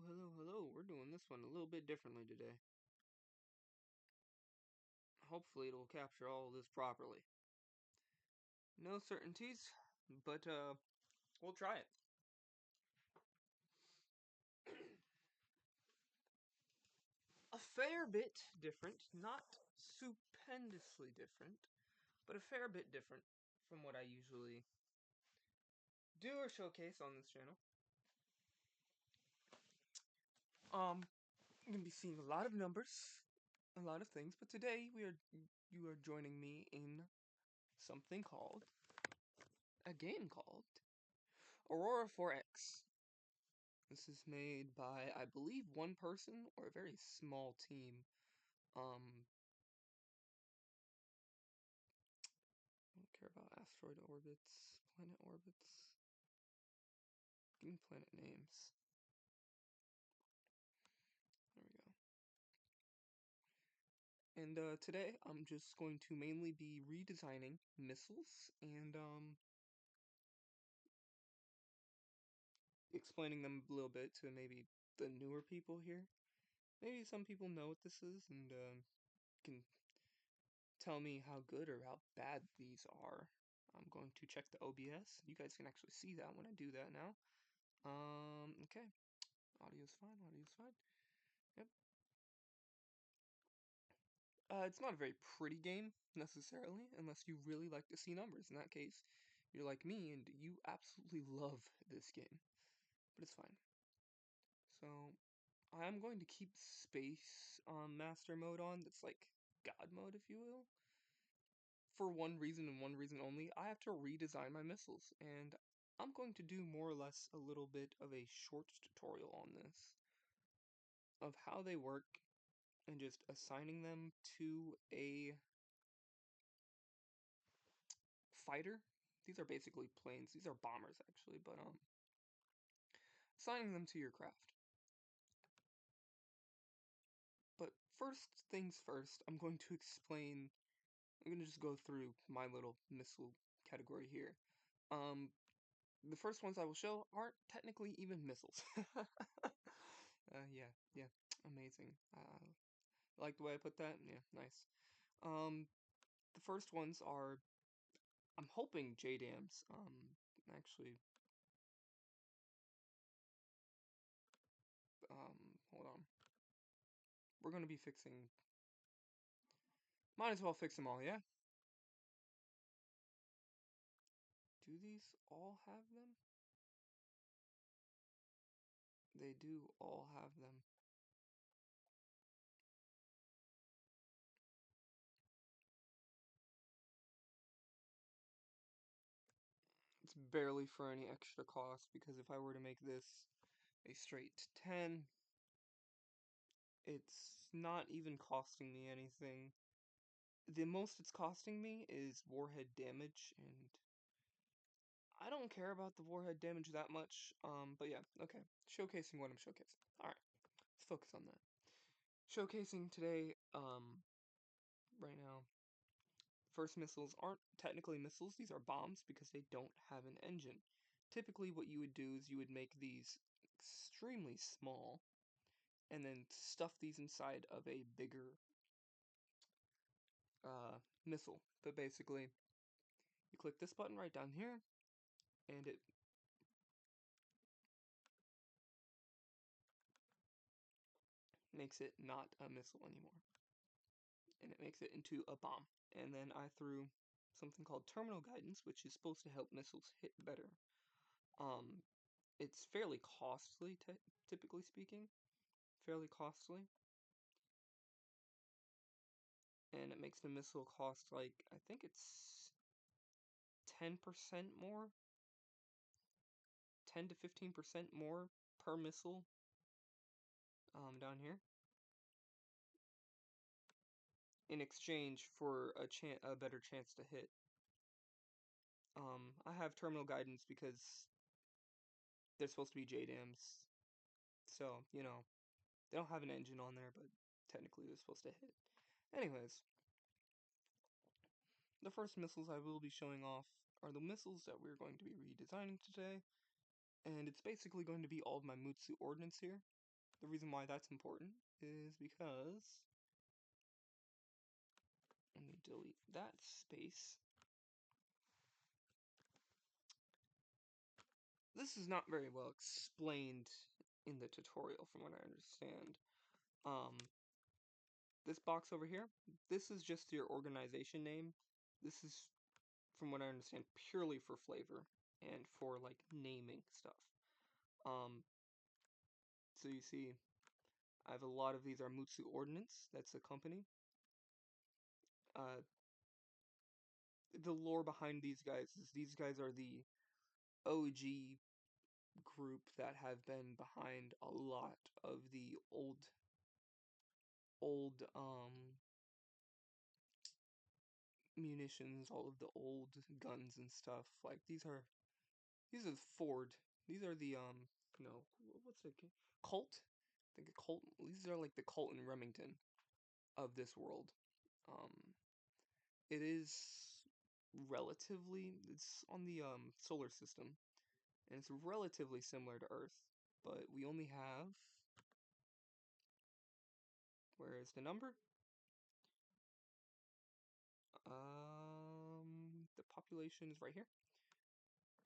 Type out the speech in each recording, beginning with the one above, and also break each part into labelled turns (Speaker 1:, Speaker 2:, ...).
Speaker 1: Hello. We're doing this one a little bit differently today. Hopefully it'll capture all of this properly. No certainties, but we'll try it. A fair bit different, not stupendously different, but a fair bit different from what I usually do or showcase on this channel. You're gonna be seeing a lot of numbers, a lot of things, but today you are joining me in something called a game called Aurora 4X. This is made by, I believe, one person or a very small team. I don't care about asteroid orbits, planet orbits. Give me planet names. There we go. And today I'm just going to mainly be redesigning missiles and explaining them a little bit to maybe the newer people here. Maybe some people know what this is and can tell me how good or how bad these are. I'm going to check the OBS. You guys can actually see that when I do that now. Okay. Audio's fine. Yep. It's not a very pretty game, necessarily, unless you really like to see numbers. In that case, you're like me and you absolutely love this game. But it's fine. So, I am going to keep Space Master mode on. That's like God mode, if you will. For one reason and one reason only, I have to redesign my missiles, and I'm going to do more or less a little bit of a short tutorial on this, of how they work, and just assigning them to a fighter. These are basically planes, these are bombers actually, but assigning them to your craft. But first things first, I'm going to just go through my little missile category here. The first ones I will show aren't technically even missiles. Yeah, amazing. Like the way I put that? Yeah, nice. The first ones are, I'm hoping JDAMs. Actually, hold on. We're gonna be fixing. Might as well fix them all, yeah? Do these all have them? They do all have them. It's barely for any extra cost, because if I were to make this a straight 10, it's not even costing me anything. The most it's costing me is warhead damage, and I don't care about the warhead damage that much. But yeah, okay. Showcasing what I'm showcasing. Alright, let's focus on that. Showcasing today, right now, first missiles aren't technically missiles, these are bombs because they don't have an engine. Typically what you would do is you would make these extremely small and then stuff these inside of a bigger missile. But basically, you click this button right down here, and it makes it not a missile anymore. And it makes it into a bomb. And then I threw something called terminal guidance, which is supposed to help missiles hit better. It's fairly costly, typically speaking. Fairly costly. And it makes the missile cost, like, I think it's 10% more? 10 to 15% more per missile down here. In exchange for a better chance to hit. I have terminal guidance because they're supposed to be JDAMs. So, you know, they don't have an engine on there, but technically they're supposed to hit. Anyways, the first missiles I will be showing off are the missiles that we're going to be redesigning today. And it's basically going to be all of my Mutsu ordnance here. The reason why that's important is because, let me delete that space. This is not very well explained in the tutorial from what I understand. This box over here, this is just your organization name. This is, from what I understand, purely for flavor and for like naming stuff. So you see, I have a lot of these are Mutsu Ordnance. That's the company. The lore behind these guys is these guys are the OG group that have been behind a lot of the old munitions, all of the old guns and stuff. Like these are the Ford. These are the no, what's it? Colt? I think a Colt. These are like the Colt and Remington of this world. Um, it is it's on the solar system, and it's relatively similar to Earth, but we only have, where is the number? The population is right here.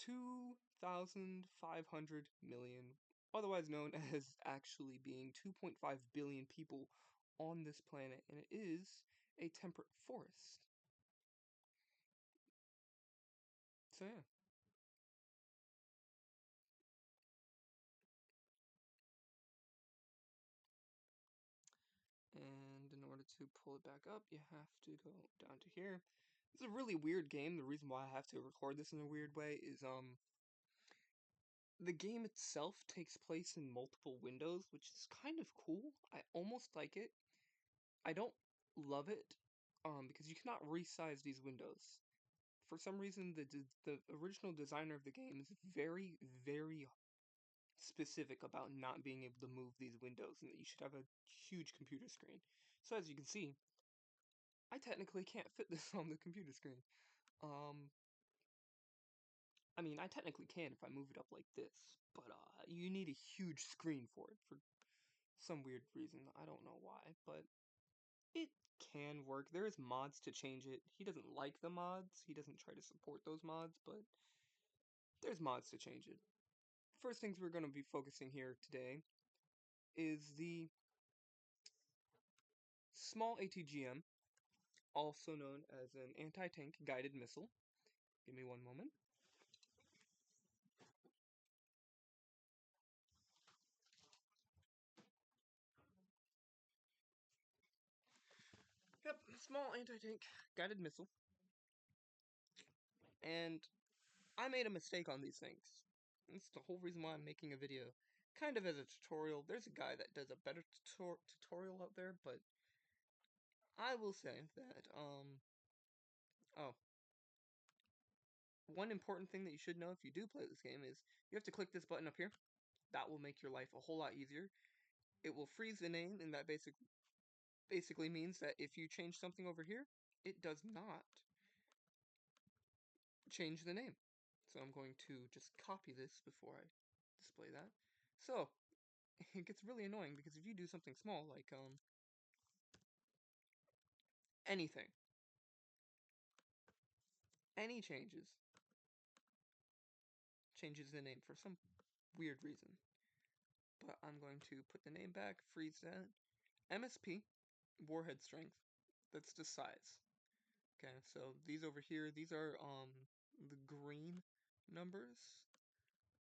Speaker 1: 2,500 million, otherwise known as actually being 2.5 billion people on this planet, and it is a temperate forest. So yeah. And in order to pull it back up, you have to go down to here. It's a really weird game. The reason why I have to record this in a weird way is the game itself takes place in multiple windows, which is kind of cool. I almost like it. I don't love it, because you cannot resize these windows. For some reason, the original designer of the game is very, very specific about not being able to move these windows, and that you should have a huge computer screen. So as you can see, I technically can't fit this on the computer screen. Um, I mean, I technically can if I move it up like this, but you need a huge screen for it for some weird reason. I don't know why, but it can work. There is mods to change it. He doesn't like the mods. He doesn't try to support those mods, but there's mods to change it. First things we're going to be focusing here today is the small ATGM, also known as an anti-tank guided missile. Give me one moment. Yep, small anti-tank guided missile. And I made a mistake on these things. That's the whole reason why I'm making a video. Kind of as a tutorial. There's a guy that does a better tutorial out there, but I will say that, oh, one important thing that you should know if you do play this game is you have to click this button up here. That will make your life a whole lot easier. It will freeze the name, and that basically means that if you change something over here, it does not change the name. So I'm going to just copy this before I display that. So, it gets really annoying because if you do something small, like, anything, any changes the name for some weird reason. But I'm going to put the name back, freeze that. MSP, warhead strength, that's the size. Okay, so these over here, these are the green numbers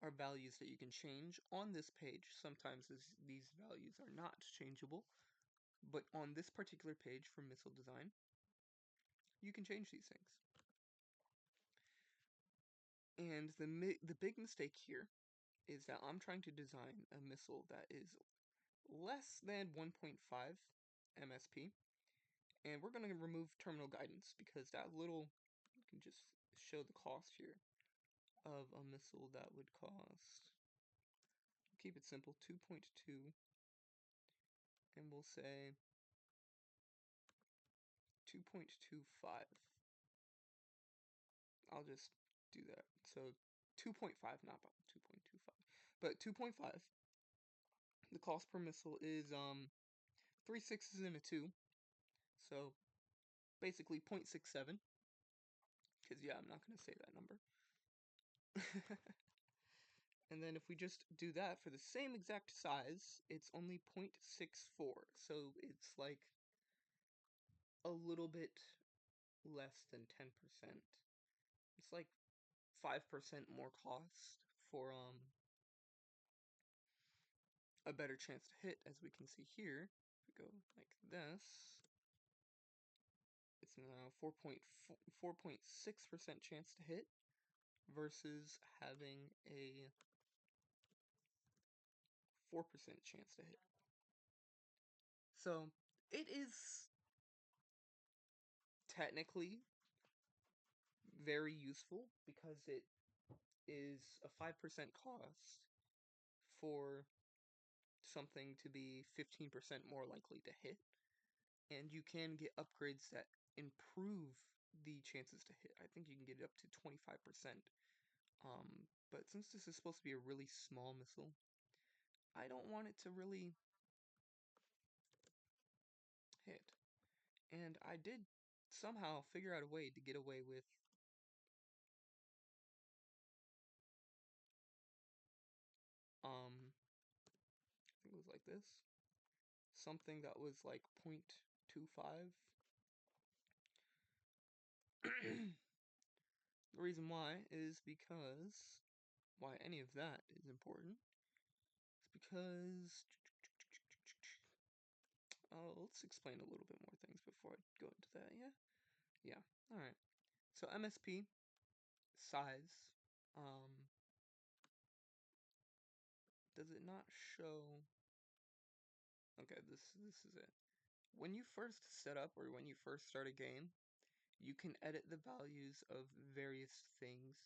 Speaker 1: are values that you can change on this page. Sometimes these values are not changeable, but on this particular page for missile design, you can change these things. And the big mistake here is that I'm trying to design a missile that is less than 1.5 MSP, and we're going to remove terminal guidance because that little, you can just show the cost here of a missile that would cost, keep it simple, 2.2, and we'll say 2.25. I'll just do that. So 2.5, not 2.25, but 2.5. The cost per missile is 3 sixes and a 2, so basically 0.67, because yeah, I'm not going to say that number. And then if we just do that for the same exact size, it's only 0.64, so it's like a little bit less than 10%. It's like 5% more cost for a better chance to hit, as we can see here. If we go like this, it's now 4.6% chance to hit versus having a 4% chance to hit. So it is technically very useful because it is a 5% cost for something to be 15% more likely to hit. And you can get upgrades that improve the chances to hit. I think you can get it up to 25%. But since this is supposed to be a really small missile, I don't want it to really hit. And I did somehow figure out a way to get away with I think it was like this. Something that was like 0.25. The reason why is because why any of that is important is because let's explain a little bit more things before I go into that. Yeah. All right. So MSP size. Does it not show? Okay, this is it. When you first set up or when you first start a game, you can edit the values of various things.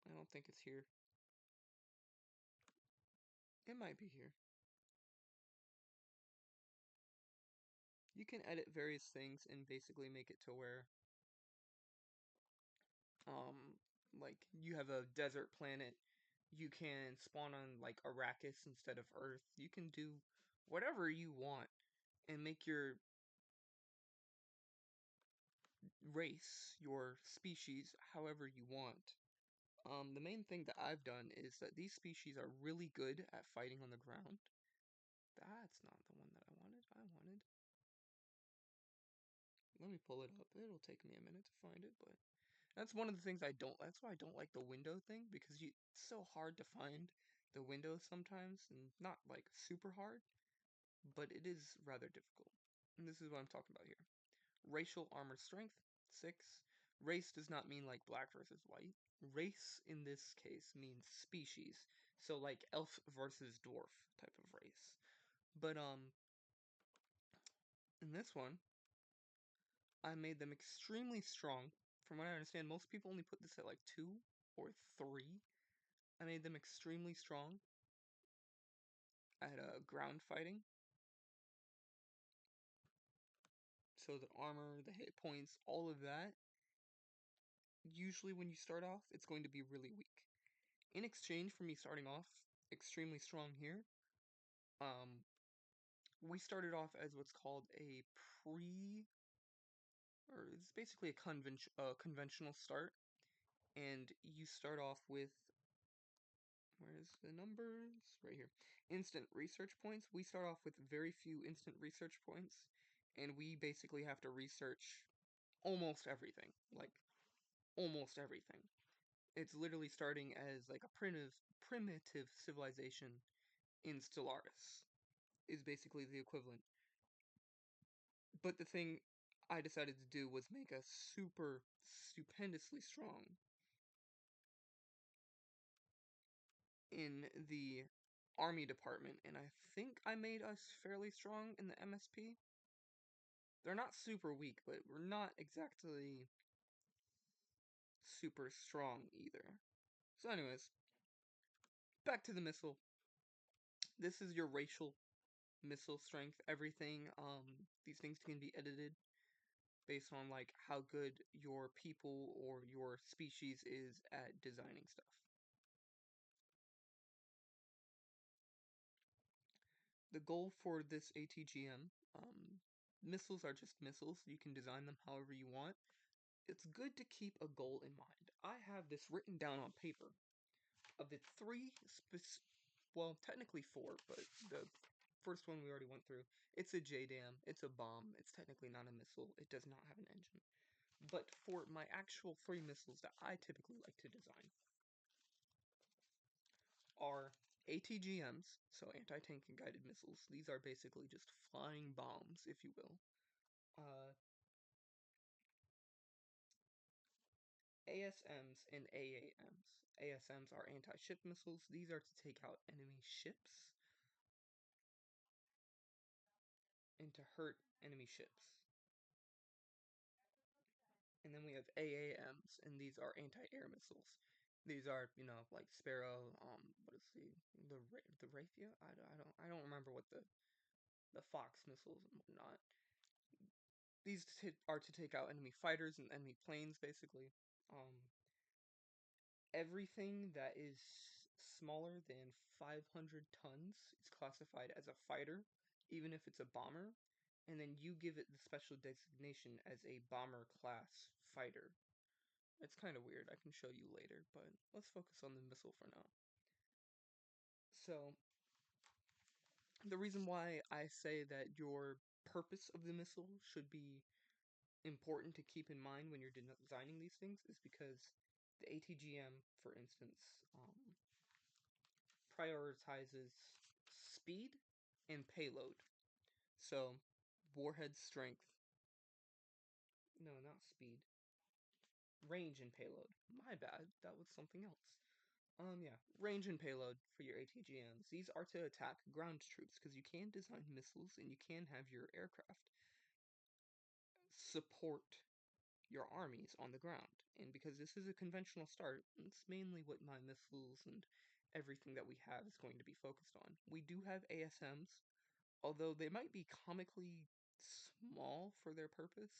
Speaker 1: I don't think it's here. It might be here. You can edit various things and basically make it to where like you have a desert planet, you can spawn on like Arrakis instead of Earth. You can do whatever you want and make your race, your species, however you want. The main thing that I've done is that these species are really good at fighting on the ground. That's not the one that I wanted. Let me pull it up. It'll take me a minute to find it, but that's one of the things I don't. That's why I don't like the window thing, because it's so hard to find the window sometimes, and not like super hard, but it is rather difficult. And this is what I'm talking about here. Racial armor strength 6. Race does not mean like black versus white. Race in this case means species. So like elf versus dwarf type of race. But in this one, I made them extremely strong. From what I understand, most people only put this at like 2 or 3. I made them extremely strong at ground fighting. So the armor, the hit points, all of that, usually when you start off, it's going to be really weak. In exchange for me starting off extremely strong here, um, we started off as what's called a or it's basically a conventional start, and you start off with, where's the numbers? Right here. Instant research points. We start off with very few instant research points, and we basically have to research almost everything. Like, almost everything. It's literally starting as like a primitive civilization in Stellaris is basically the equivalent. But the thing I decided to do was make us super stupendously strong in the army department, and I think I made us fairly strong in the MSP. They're not super weak, but we're not exactly super strong either. So anyways, back to the missile. This is your racial missile strength, everything. These things can be edited. based on like how good your people or your species is at designing stuff. The goal for this ATGM, missiles are just missiles. You can design them however you want. It's good to keep a goal in mind. I have this written down on paper of the well, technically four, but the first one we already went through. It's a JDAM, it's a bomb, it's technically not a missile, it does not have an engine. But for my actual three missiles that I typically like to design are ATGMs, so anti-tank and guided missiles. These are basically just flying bombs, if you will. ASMs and AAMs. ASMs are anti-ship missiles. These are to take out enemy ships and to hurt enemy ships. And then we have AAMs, and these are anti-air missiles. These are, like Sparrow. What is the Raytheon? I don't remember what the Fox missiles and whatnot. These are to take out enemy fighters and enemy planes, basically. Everything that is smaller than 500 tons is classified as a fighter, even if it's a bomber, and then you give it the special designation as a bomber class fighter. It's kind of weird, I can show you later, but let's focus on the missile for now. So, the reason why I say that your purpose of the missile should be important to keep in mind when you're designing these things is because the ATGM, for instance, prioritizes speed and payload. So, warhead strength. No, not speed. Range and payload. My bad, that was something else. Yeah, range and payload for your ATGMs. These are to attack ground troops, because you can design missiles and you can have your aircraft support your armies on the ground. And because this is a conventional start, it's mainly what my missiles and everything that we have is going to be focused on. We do have ASMs, although they might be comically small for their purpose.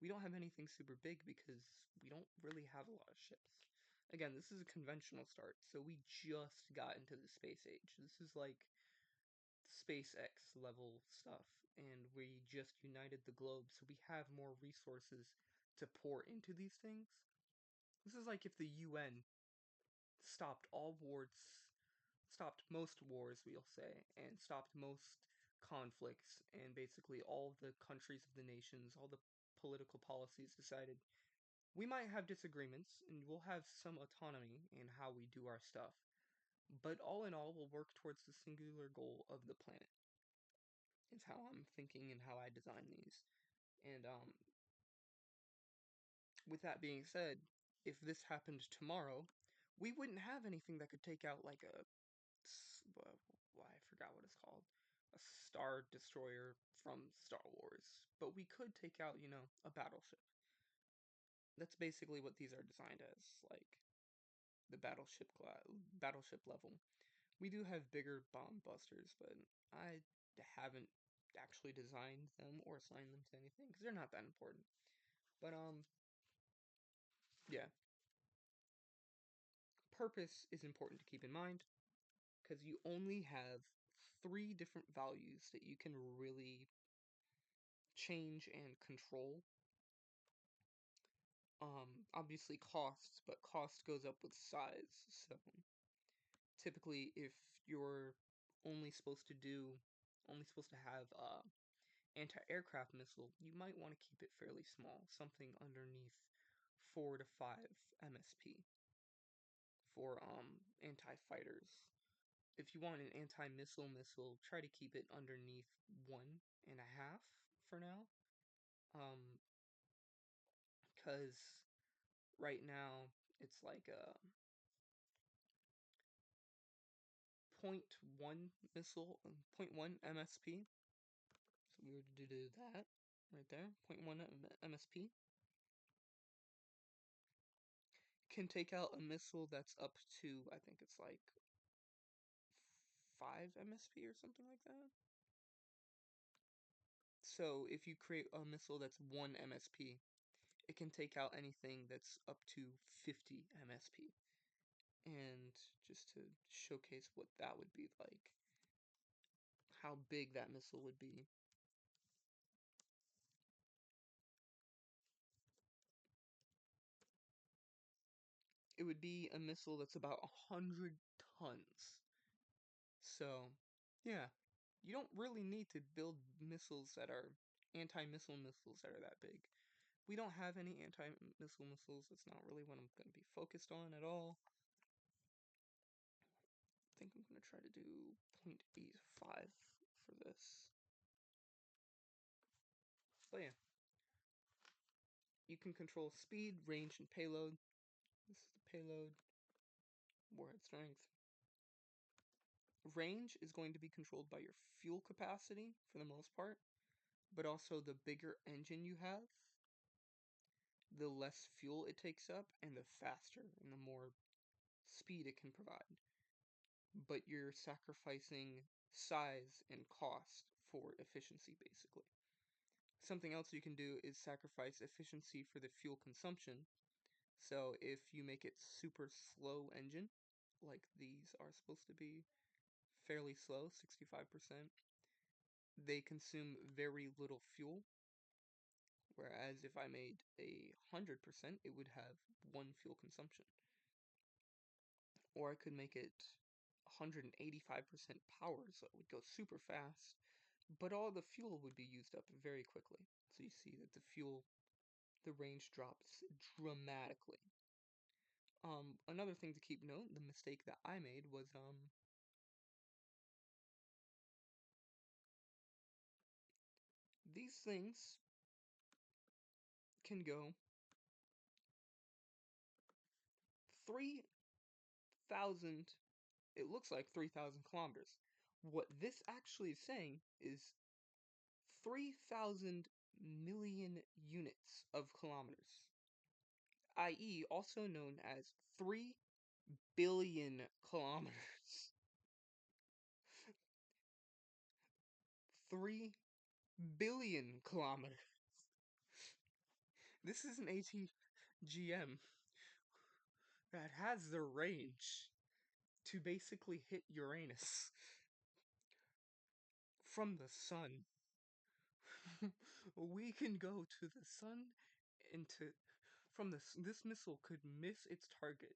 Speaker 1: We don't have anything super big because we don't really have a lot of ships. Again, this is a conventional start, so we just got into the space age. This is like SpaceX level stuff, and we just united the globe, so we have more resources to pour into these things. This is like if the UN stopped all wars, stopped most wars, we'll say, and stopped most conflicts, and basically all the countries of the nations, all the political policies decided we might have disagreements, and we'll have some autonomy in how we do our stuff, but all in all, we'll work towards the singular goal of the planet. Is how I'm thinking and how I design these. And with that being said, if this happened tomorrow, we wouldn't have anything that could take out like I forgot what it's called, a Star Destroyer from Star Wars. But we could take out, a battleship. That's basically what these are designed as, like the battleship level. We do have bigger bomb busters, but I haven't actually designed them or assigned them to anything because they're not that important. But yeah, purpose is important to keep in mind because you only have three different values that you can really change and control. Obviously cost, but cost goes up with size. So typically, if you're only supposed to do, only supposed to have anti-aircraft missile, you might want to keep it fairly small, something underneath 4 to 5 MSP for anti-fighters. If you want an anti-missile, try to keep it underneath 1.5 for now. Because right now it's like a point 0.1 missile, point 0.1 MSP. So we were to do that right there, 0.1 MSP. Can take out a missile that's up to, I think it's like 5 MSP or something like that. So if you create a missile that's 1 MSP, it can take out anything that's up to 50 MSP. And just to showcase what that would be like, how big that missile would be. It would be a missile that's about 100 tons. So, yeah, you don't really need to build missiles that are anti-missile missiles that are that big. We don't have any anti-missile missiles. That's not really what I'm going to be focused on at all. I think I'm going to try to do 0.85 for this. But yeah, you can control speed, range, and payload. This is the payload, warhead strength. Range is going to be controlled by your fuel capacity for the most part, but also the bigger engine you have, the less fuel it takes up, and the faster and the more speed it can provide. But you're sacrificing size and cost for efficiency, basically. Something else you can do is sacrifice efficiency for the fuel consumption. So if you make it super slow engine, like these are supposed to be fairly slow, 65%, they consume very little fuel. Whereas if I made 100%, it would have one fuel consumption. Or I could make it 185% power, so it would go super fast, but all the fuel would be used up very quickly. So you see that the range drops dramatically. Another thing to keep note, the mistake that I made was, these things can go 3,000, it looks like 3,000 kilometers. What this actually is saying is 3,000 million units of kilometers, i.e., also known as 3 billion kilometers. 3 billion kilometers. This is an ATGM that has the range to basically hit Uranus from the sun. We can go to the sun into from this missile could miss its target,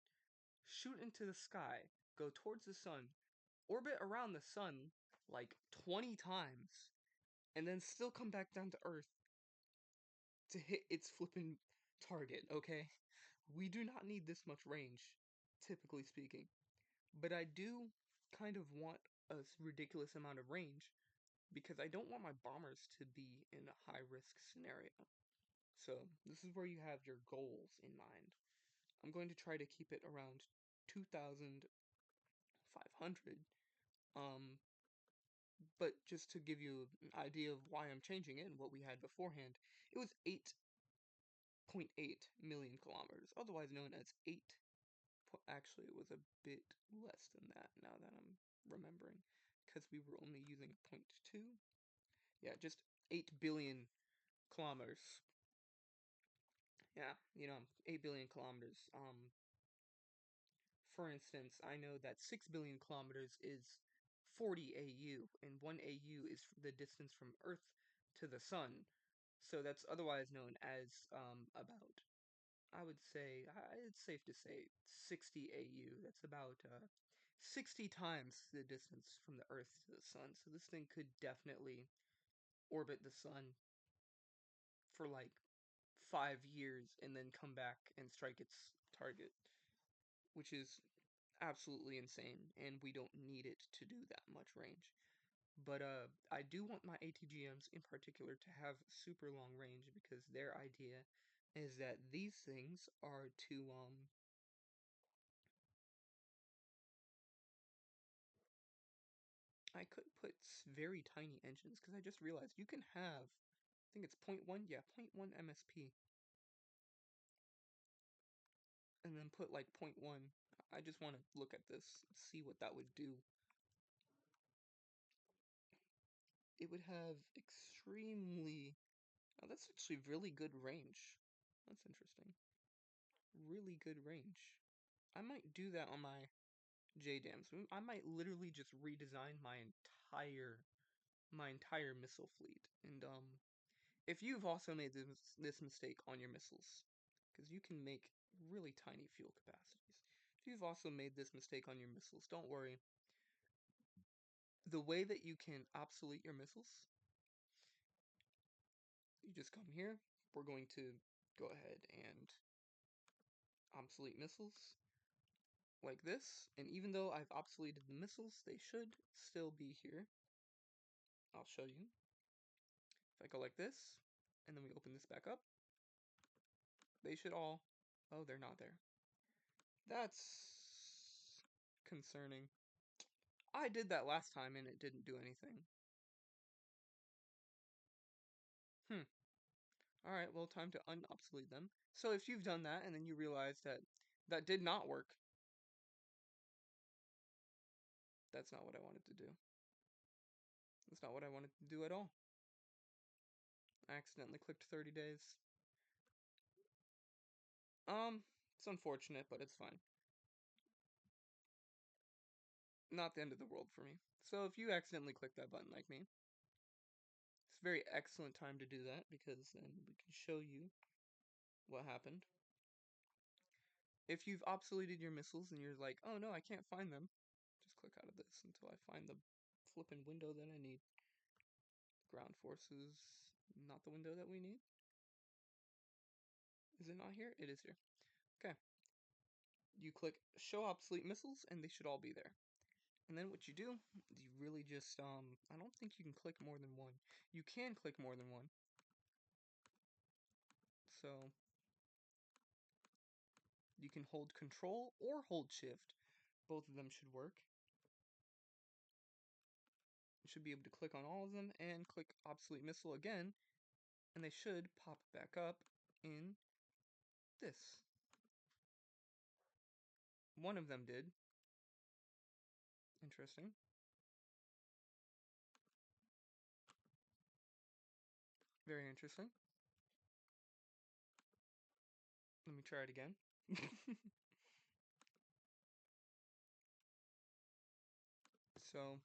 Speaker 1: shoot into the sky, go towards the sun, orbit around the sun like 20 times, and then still come back down to Earth to hit its flippin' target, okay? We do not need this much range, typically speaking. But I do kind of want a ridiculous amount of range because I don't want my bombers to be in a high risk scenario. So this is where you have your goals in mind. I'm going to try to keep it around 2,500. But just to give you an idea of why I'm changing it and what we had beforehand, it was 8.8 million kilometers, otherwise known as 8. Actually, it was a bit less than that now that I'm remembering, because we were only using 0.2. Yeah, just 8 billion kilometers. Yeah, 8 billion kilometers. For instance, I know that 6 billion kilometers is 40 AU, and 1 AU is the distance from Earth to the Sun. So that's otherwise known as about, I would say, it's safe to say 60 AU. That's about 60 times the distance from the Earth to the Sun. So this thing could definitely orbit the Sun for like 5 years and then come back and strike its target, which is absolutely insane, and we don't need it to do that much range. But I do want my ATGMs in particular to have super long range because their idea is that these things are to I could put very tiny engines because I just realized you can have, I think it's point 0.1, yeah, 0.1 MSP, and then put like 0.1. I just want to look at this, see what that would do. it would have extremely. Oh, that's actually really good range. That's interesting. Really good range. I might do that on my JDAMs. I might literally just redesign my entire missile fleet. And if you've also made this mistake on your missiles, because you can make really tiny fuel capacities. If you've also made this mistake on your missiles, don't worry. The way that you can obsolete your missiles, you just come here. We're going to go ahead and obsolete missiles like this. And even though I've obsoleted the missiles, they should still be here. I'll show you. If I go like this, and then we open this back up, they should all... Oh, they're not there. That's concerning. I did that last time and it didn't do anything. Alright, well, time to unobsolete them. So if you've done that and then you realize that that did not work, that's not what I wanted to do. That's not what I wanted to do at all. I accidentally clicked 30 days. It's unfortunate, but it's fine. Not the end of the world for me. So if you accidentally click that button like me, it's a very excellent time to do that, because then we can show you what happened. If you've obsoleted your missiles and you're like, oh no, I can't find them, just click out of this until I find the flippin' window that I need. Ground forces, not the window that we need. Is it not here? It is here. Okay. You click show obsolete missiles and they should all be there. And then what you do, you really just, I don't think you can click more than one. You can click more than one. So, you can hold control or hold shift. Both of them should work. You should be able to click on all of them and click obsolete missile again. And they should pop back up in this. One of them did. Interesting. Very interesting. Let me try it again. So,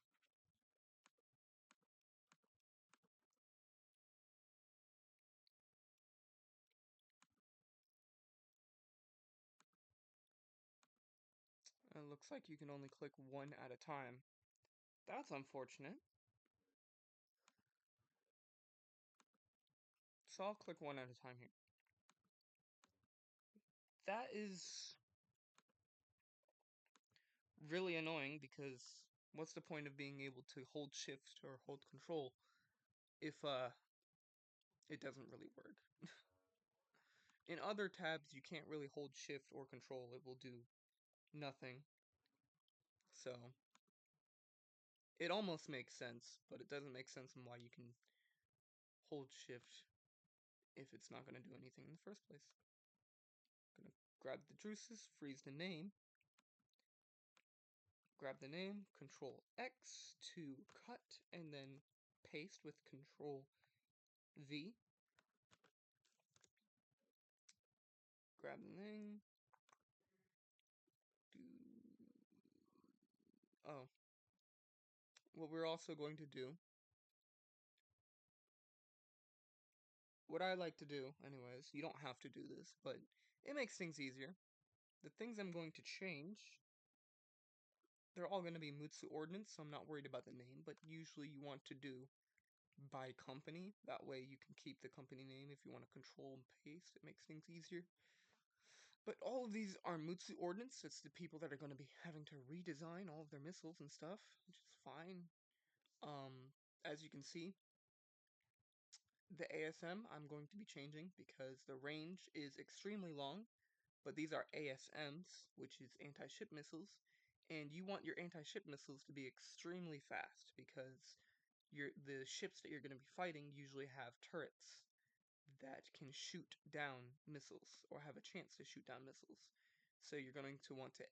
Speaker 1: it looks like you can only click one at a time. That's unfortunate. So I'll click one at a time here. That is really annoying, because what's the point of being able to hold shift or hold control if it doesn't really work? In other tabs, you can't really hold shift or control. It will do nothing. So it almost makes sense, but it doesn't make sense on why you can hold shift if it's not going to do anything in the first place. I'm going to grab the juices, freeze the name, grab the name, Control X to cut, and then paste with Control V. Grab the name. Oh. What we're also going to do, what I like to do, anyways, you don't have to do this, but it makes things easier. The things I'm going to change, they're all going to be Mutsu Ordnance, so I'm not worried about the name, but usually you want to do by company. That way you can keep the company name if you want to control and paste. It makes things easier. But all of these are Mutsu Ordnance. It's the people that are going to be having to redesign all of their missiles and stuff, which is fine. As you can see, the ASM I'm going to be changing because the range is extremely long, but these are ASMs, which is anti-ship missiles, and you want your anti-ship missiles to be extremely fast, because the ships that you're going to be fighting usually have turrets that can shoot down missiles, or have a chance to shoot down missiles. So you're going to want to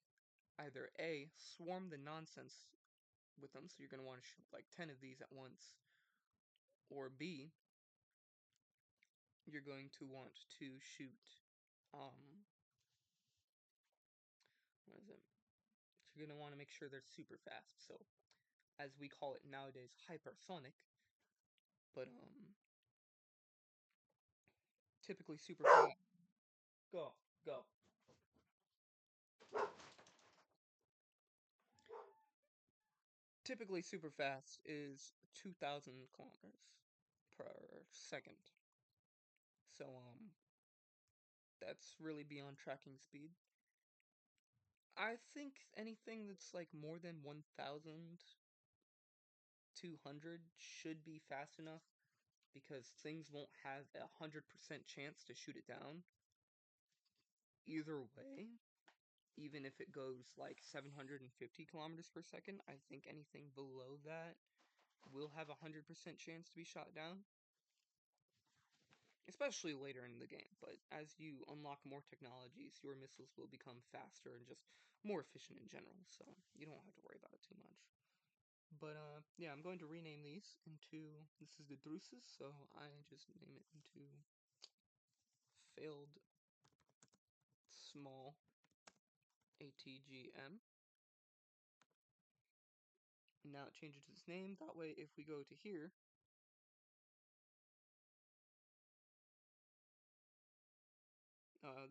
Speaker 1: either A, swarm the nonsense with them, so you're going to want to shoot like 10 of these at once, Or B, you're going to want to shoot, what is it? You're going to want to make sure they're super fast. So, as we call it nowadays, hypersonic. But, typically super fast. Go, go. Typically super fast is 2,000 kilometers per second. So, that's really beyond tracking speed. I think anything that's like more than 1,200 should be fast enough because things won't have 100% chance to shoot it down either way. Even if it goes like 750 kilometers per second, I think anything below that will have 100% chance to be shot down. Especially later in the game, but as you unlock more technologies, your missiles will become faster and just more efficient in general, so you don't have to worry about it too much. But, yeah, I'm going to rename these into, this is the Drusus, so I just name it into failed small ATGM. Now it changes its name, that way if we go to here,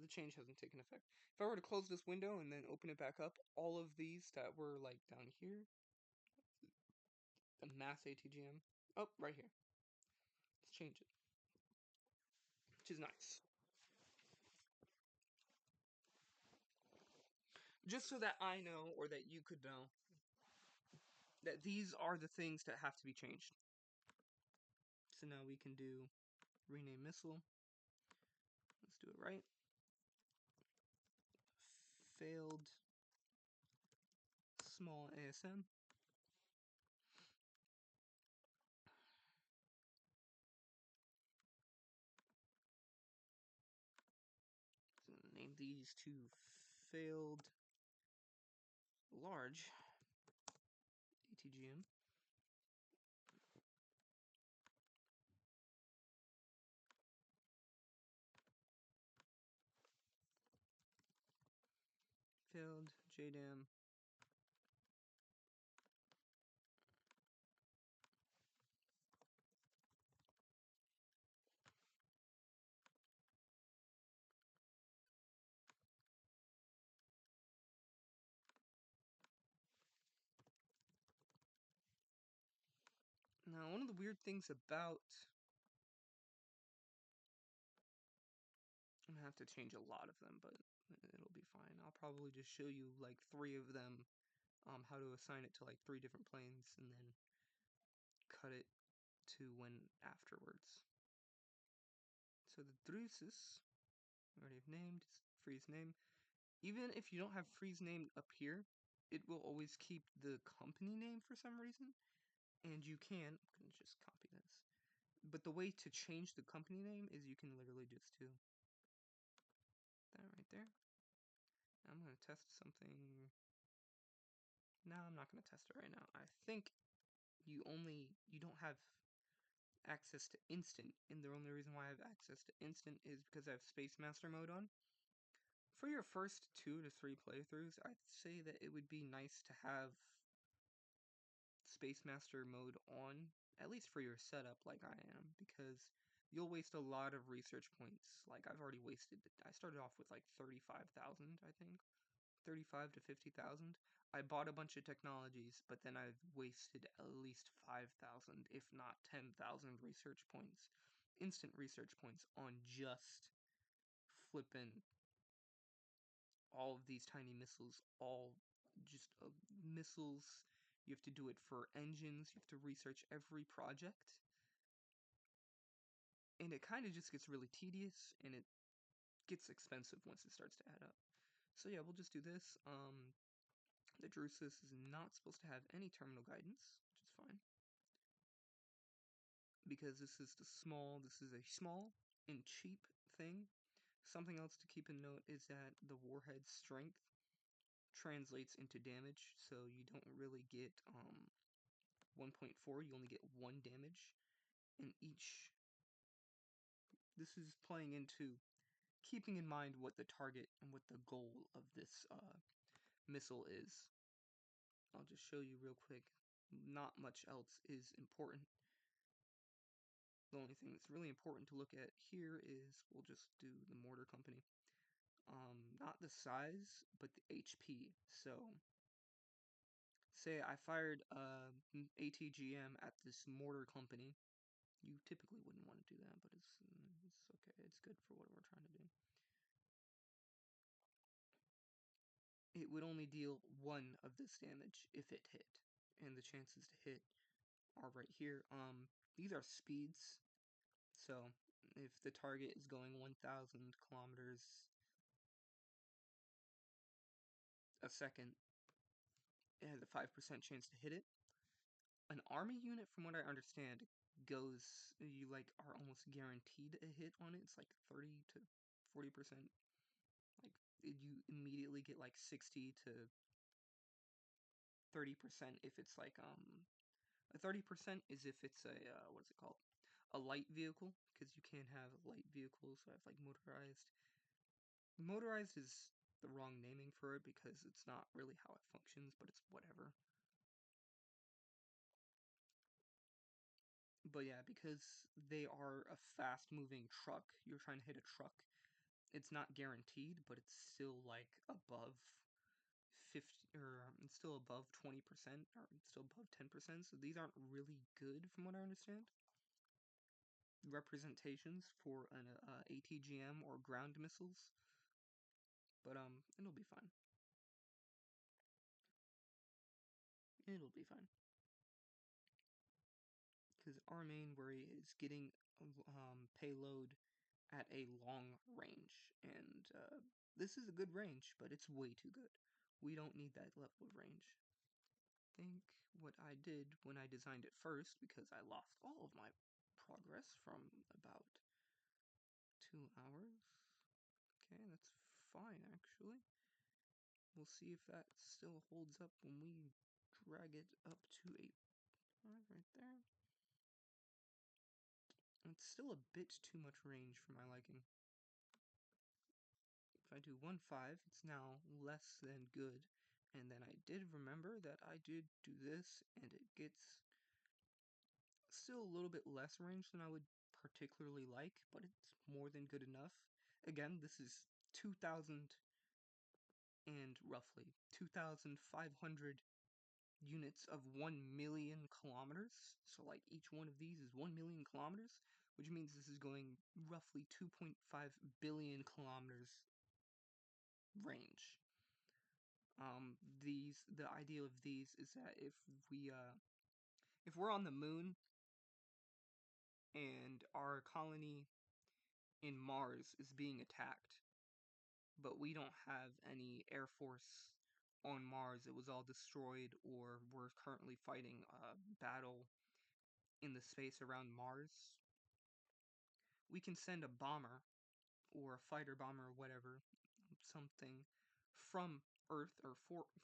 Speaker 1: the change hasn't taken effect. If I were to close this window and then open it back up, all of these that were, like, down here, the mass ATGM, oh, right here. Let's change it, which is nice. Just so that I know, or that you could know, that these are the things that have to be changed. So now we can do rename missile. Let's do it right. Failed small ASM. So name these to failed large ATGM. Failed JDAM. Now, one of the weird things about... I'm gonna have to change a lot of them, but it'll be fine. I'll probably just show you like 3 of them, how to assign it to like 3 different planes, and then cut it to when afterwards. So the Drusus, I already have named, freeze name. Even if you don't have freeze name up here, it will always keep the company name for some reason. And you can, I'm gonna just copy this. But the way to change the company name is you can literally just do that right there. I'm gonna test something. No, I'm not gonna test it right now. I think you don't have access to instant, and the only reason why I have access to instant is because I have Space Master mode on. For your first 2 to 3 playthroughs, I'd say that it would be nice to have Space Master mode on, at least for your setup like I am, because you'll waste a lot of research points. Like, I've already wasted, I started off with like 35,000, I think. 35 to 50,000. I bought a bunch of technologies, but then I've wasted at least 5,000, if not 10,000 research points, instant research points on just flipping all of these tiny missiles, all just missiles. You have to do it for engines, you have to research every project. And it kind of just gets really tedious, and it gets expensive once it starts to add up. So yeah, we'll just do this. The Drusus is not supposed to have any terminal guidance, which is fine. Because this is a small and cheap thing. Something else to keep in note is that the warhead's strength translates into damage, so you don't really get 1.4, you only get 1 damage And this is playing into keeping in mind what the target and what the goal of this missile is. I'll just show you real quick. Not much else is important. The only thing that's really important to look at here is, we'll just do the mortar company. Not the size, but the HP. So, say I fired ATGM at this mortar company. You typically wouldn't want to do that, but it's okay. It's good for what we're trying to do. It would only deal 1 of this damage if it hit, and the chances to hit are right here. These are speeds, so if the target is going 1,000 kilometers a second, it has a 5% chance to hit it. An army unit, from what I understand, you like are almost guaranteed a hit on it. It's like 30 to 40%. Like you immediately get like 60 to 30% if it's like a 30% is if it's a what is it called? A light vehicle, because you can have light vehicles that have like motorized. Motorized is the wrong naming for it because it's not really how it functions, but it's whatever. But yeah, because they are a fast-moving truck, you're trying to hit a truck. It's not guaranteed, but it's still like above 50, or it's still above 20%, or it's still above 10%. So these aren't really good, from what I understand. Representations for an ATGM or ground missiles, but it'll be fine. It'll be fine. Because our main worry is getting payload at a long range, and this is a good range, but it's way too good. We don't need that level of range. I think what I did when I designed it first, because I lost all of my progress from about 2 hours. Okay, that's fine actually. We'll see if that still holds up when we drag it up to 8.5 right there. It's still a bit too much range for my liking. If I do 1.5, it's now less than good. And then I did remember that I did do this, and it gets still a little bit less range than I would particularly like, but it's more than good enough. Again, this is 2,000 and roughly 2,500 units of 1 million kilometers. So like each one of these is 1 million kilometers, which means this is going roughly 2.5 billion kilometers range. The idea of these is that if we're on the moon and our colony in Mars is being attacked, but we don't have any air force on Mars, it was all destroyed, or we're currently fighting a battle in the space around Mars, we can send a bomber or a fighter bomber or whatever, something from Earth or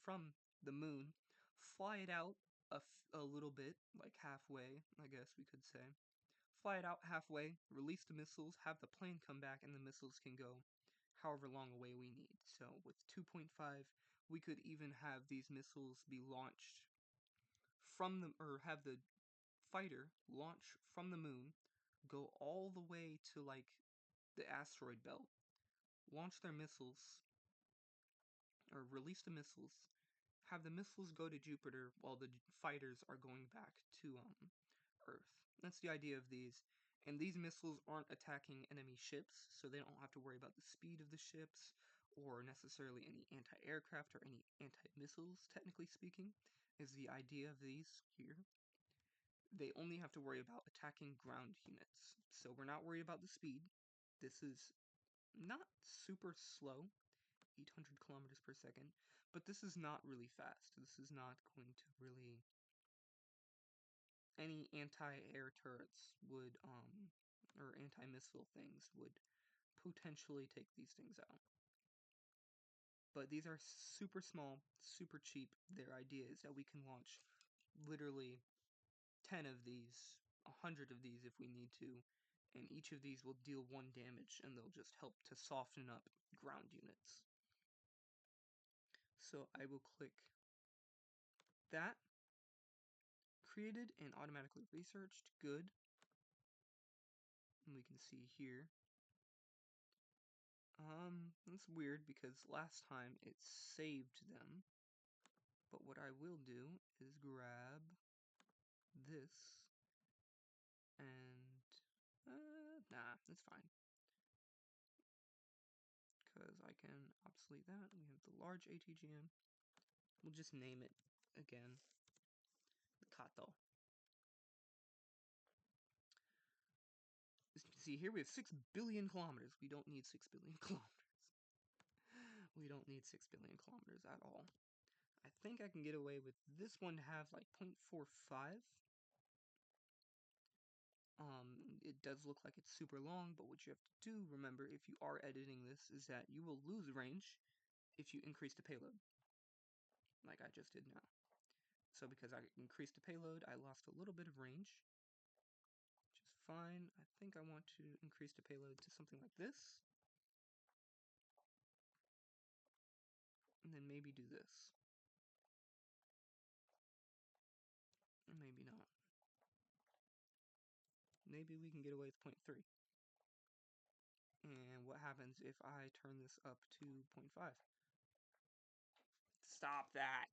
Speaker 1: from the moon, fly it out a little bit, like halfway, I guess we could say. Fly it out halfway, release the missiles, have the plane come back, and the missiles can go however long away we need. So with 2.5, we could even have these missiles be launched from the, or have the fighter launch from the moon, go all the way to like the asteroid belt, launch their missiles, or release the missiles, have the missiles go to Jupiter while the fighters are going back to Earth. That's the idea of these. And these missiles aren't attacking enemy ships, so they don't have to worry about the speed of the ships, or necessarily any anti-aircraft or any anti-missiles, technically speaking, is the idea of these here. They only have to worry about attacking ground units. So we're not worried about the speed. This is not super slow, 800 kilometers per second, but this is not really fast. This is not going to really... Any anti-air turrets would, or anti-missile things would potentially take these things out. But these are super small, super cheap. Their idea is that we can launch literally 10 of these 100 of these if we need to, and each of these will deal 1 damage, and they'll just help to soften up ground units. So I will click that, created and automatically researched, good. And we can see here, that's weird because last time it saved them, but what I will do is grab this, and, nah, it's fine. Because I can obsolete that. We have the large ATGM. We'll just name it again, the Kato. See, here we have 6 billion kilometers. We don't need 6 billion kilometers. We don't need 6 billion kilometers at all. I think I can get away with this one to have like 0.45. It does look like it's super long, but what you have to do, remember, if you are editing this, is that you will lose range if you increase the payload, like I just did now. So because I increased the payload, I lost a little bit of range, which is fine. I think I want to increase the payload to something like this, and then maybe do this. Or maybe not. Maybe we can get away with 0.3. And what happens if I turn this up to 0.5? Stop that!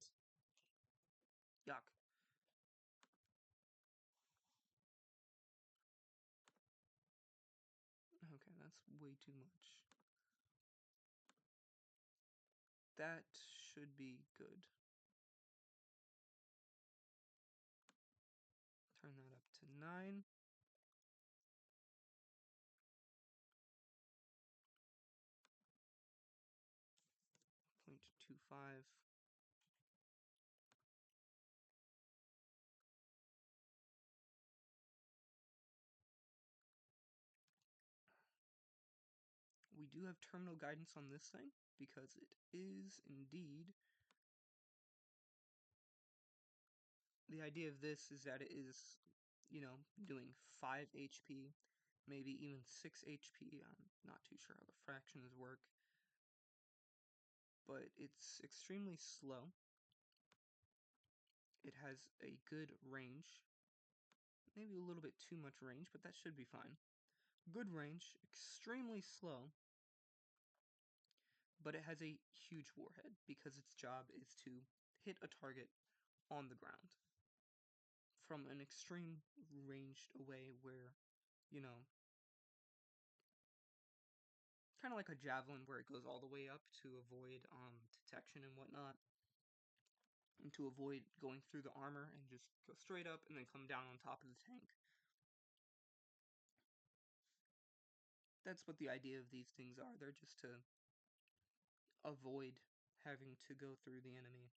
Speaker 1: Yuck. Okay, that's way too much. That should be good. Turn that up to 9. .25. We do have terminal guidance on this thing, because it is indeed... The idea of this is that it is, you know, doing 5 HP, maybe even 6 HP. I'm not too sure how the fractions work. But it's extremely slow. It has a good range. Maybe a little bit too much range, but that should be fine. Good range, extremely slow, but it has a huge warhead because its job is to hit a target on the ground from an extreme ranged away where, you know, kind of like a javelin where it goes all the way up to avoid detection and whatnot, and to avoid going through the armor and just go straight up and then come down on top of the tank. That's what the idea of these things are. They're just to avoid having to go through the enemy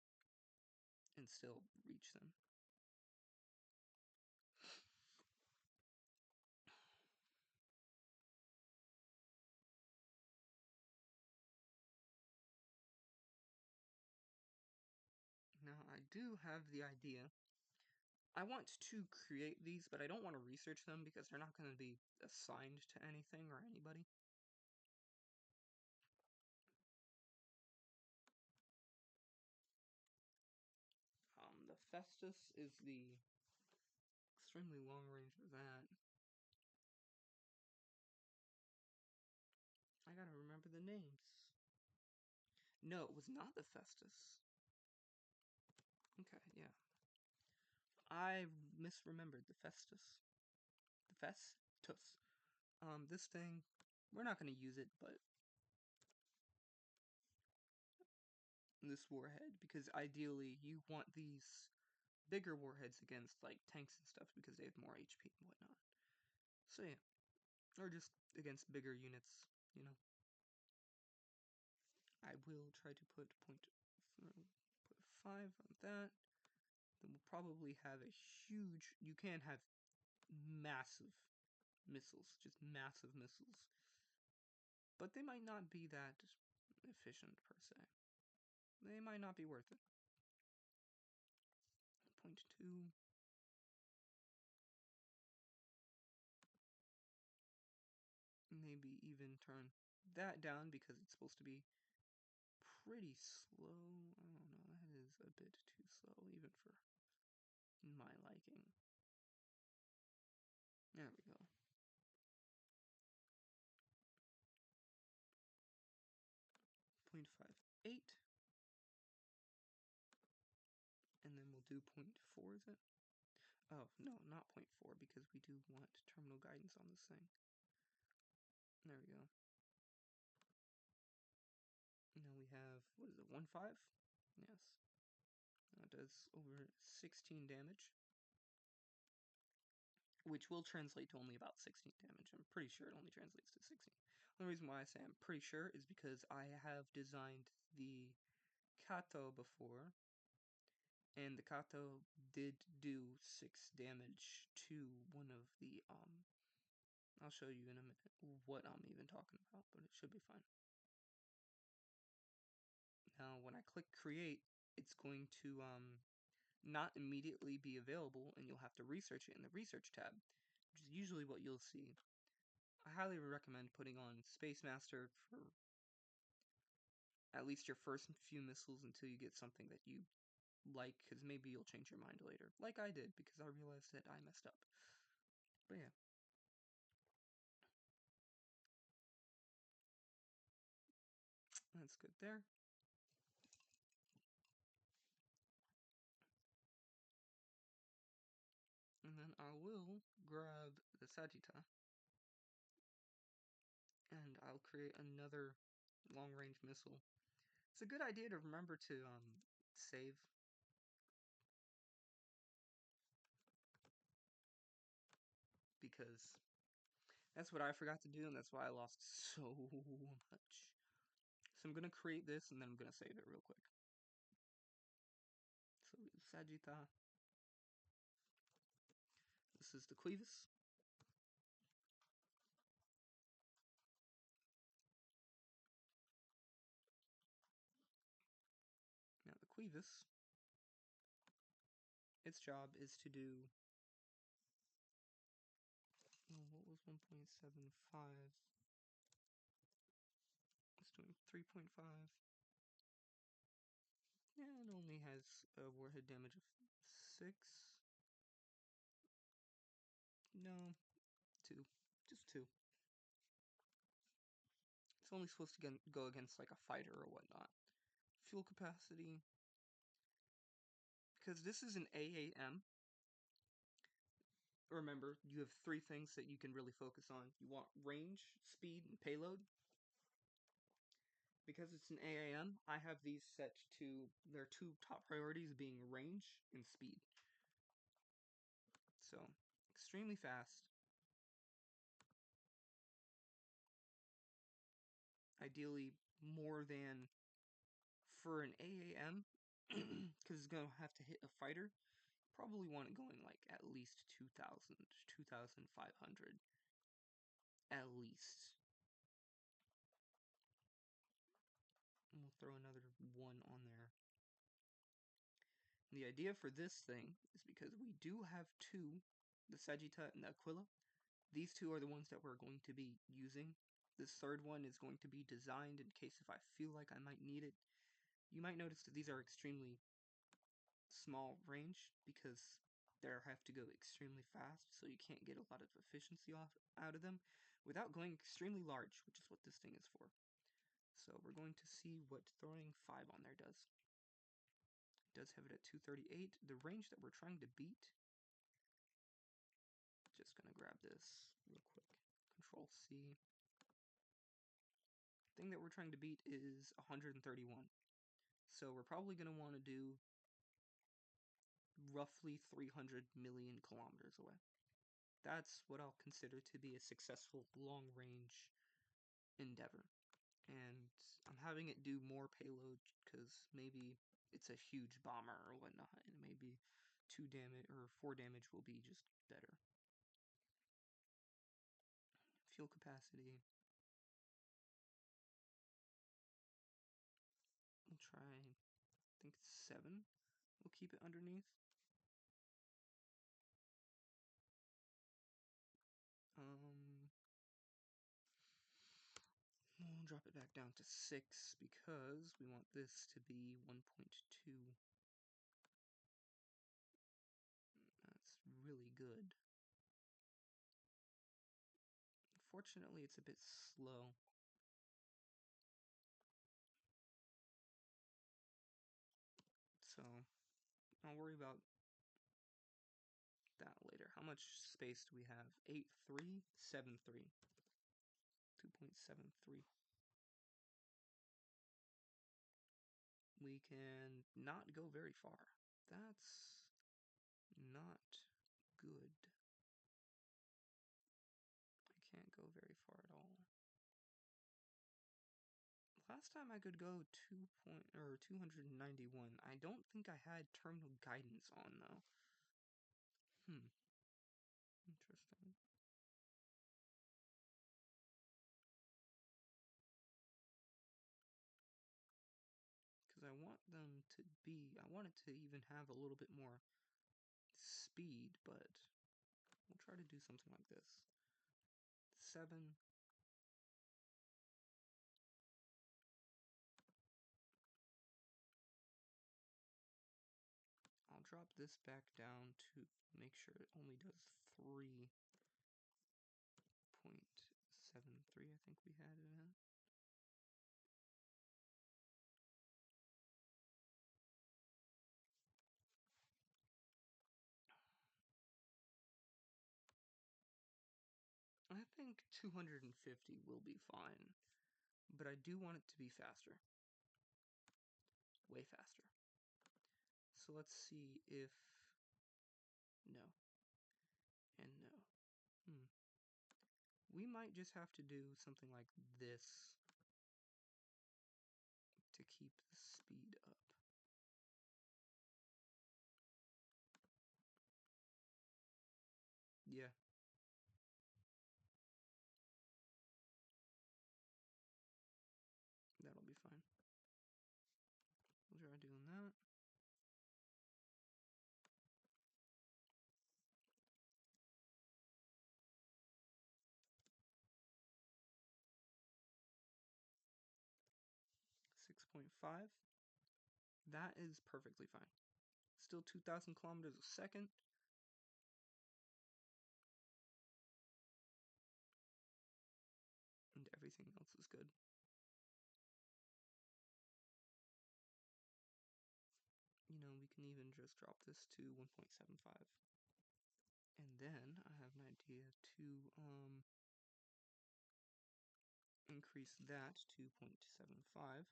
Speaker 1: and still reach them. Now, I do have the idea. I want to create these, but I don't want to research them because they're not going to be assigned to anything or anybody. The Festus is the extremely long range of that. I gotta remember the names. No, it was not the Festus. Okay, yeah. I misremembered the Festus. The Festus. This thing, we're not gonna use it, but this warhead, because ideally you want these bigger warheads against, like, tanks and stuff, because they have more HP and whatnot. So yeah. Or just against bigger units, you know. I will try to put put 5 on that. Then we'll probably have a huge... You can have massive missiles, just massive missiles. But they might not be that efficient, per se. They might not be worth it. 0.2. turn that down because it's supposed to be pretty slow. I don't know, that is a bit too slow even for my liking. There we go. .58, and then we'll do 0.4, is it? Oh, no, not 0.4, because we do want terminal guidance on this thing. There we go. Now we have, what is it, 1.5? Yes. That does over 16 damage, which will translate to only about 16 damage. I'm pretty sure it only translates to 16. The only reason why I say I'm pretty sure is because I have designed the Kato before, and the Kato did do 6 damage to one of the, I'll show you in a minute what I'm even talking about, but it should be fine. Now, when I click create, it's going to, not immediately be available, and you'll have to research it in the research tab, which is usually what you'll see. I highly recommend putting on Space Master for at least your first few missiles until you get something that you like, because maybe you'll change your mind later, like I did, because I realized that I messed up. But yeah. That's good there. And then I will grab the Sagitta, and I'll create another long-range missile. It's a good idea to remember to save, because that's what I forgot to do, and that's why I lost so much. So I'm gonna create this, and then I'm gonna save it real quick. So Sagitta. This is the Cuevus. Now the Cuevus, its job is to do, what was 1.75? It's doing 3.5. Yeah, it only has a warhead damage of 6. No, 2. Just 2. It's only supposed to go against like a fighter or whatnot. Fuel capacity, because this is an AAM, remember, you have 3 things that you can really focus on. You want range, speed, and payload. Because it's an AAM, I have these set to their 2 top priorities being range and speed. So, extremely fast. Ideally, more than for an AAM, because it's going to have to hit a fighter. Probably want it going like at least 2,000, 2,500. At least. And we'll throw another 1 on there. And the idea for this thing is because we do have 2, the Sagitta and the Aquila. These 2 are the ones that we're going to be using. This third one is going to be designed in case if I feel like I might need it. You might notice that these are extremely small range because they have to go extremely fast, so you can't get a lot of efficiency out of them without going extremely large, which is what this thing is for. So we're going to see what throwing 5 on there does. It does have it at 238. The range that we're trying to beat, just gonna grab this real quick. Control C. The thing that we're trying to beat is 131. So we're probably gonna want to do roughly 300 million kilometers away. That's what I'll consider to be a successful long-range endeavor. And I'm having it do more payload because maybe it's a huge bomber or whatnot, and maybe 2 damage or 4 damage will be just better. Fuel capacity. We'll try, I think it's 7. We'll keep it underneath. Um, drop it back down to 6 because we want this to be 1.2. That's really good. Fortunately, it's a bit slow. So, I'll worry about that later. How much space do we have? 8.373. 2.73. We can not go very far. That's not good. I can't go very far at all. Last time I could go 291. I don't think I had terminal guidance on though. Interesting. Because I want it to even have a little bit more speed, but we'll try to do something like this. 7. I'll drop this back down to make sure it only does 3.73, I think we had it in. I think 250 will be fine, but I do want it to be faster. Way faster. So let's see if... No. And no. We might just have to do something like this to keep the speed up. Yeah. That'll be fine. We'll try doing that. .5. That is perfectly fine. Still 2,000 kilometers a second. And everything else is good. You know, we can even just drop this to 1.75. And then I have an idea to increase that to 0.75.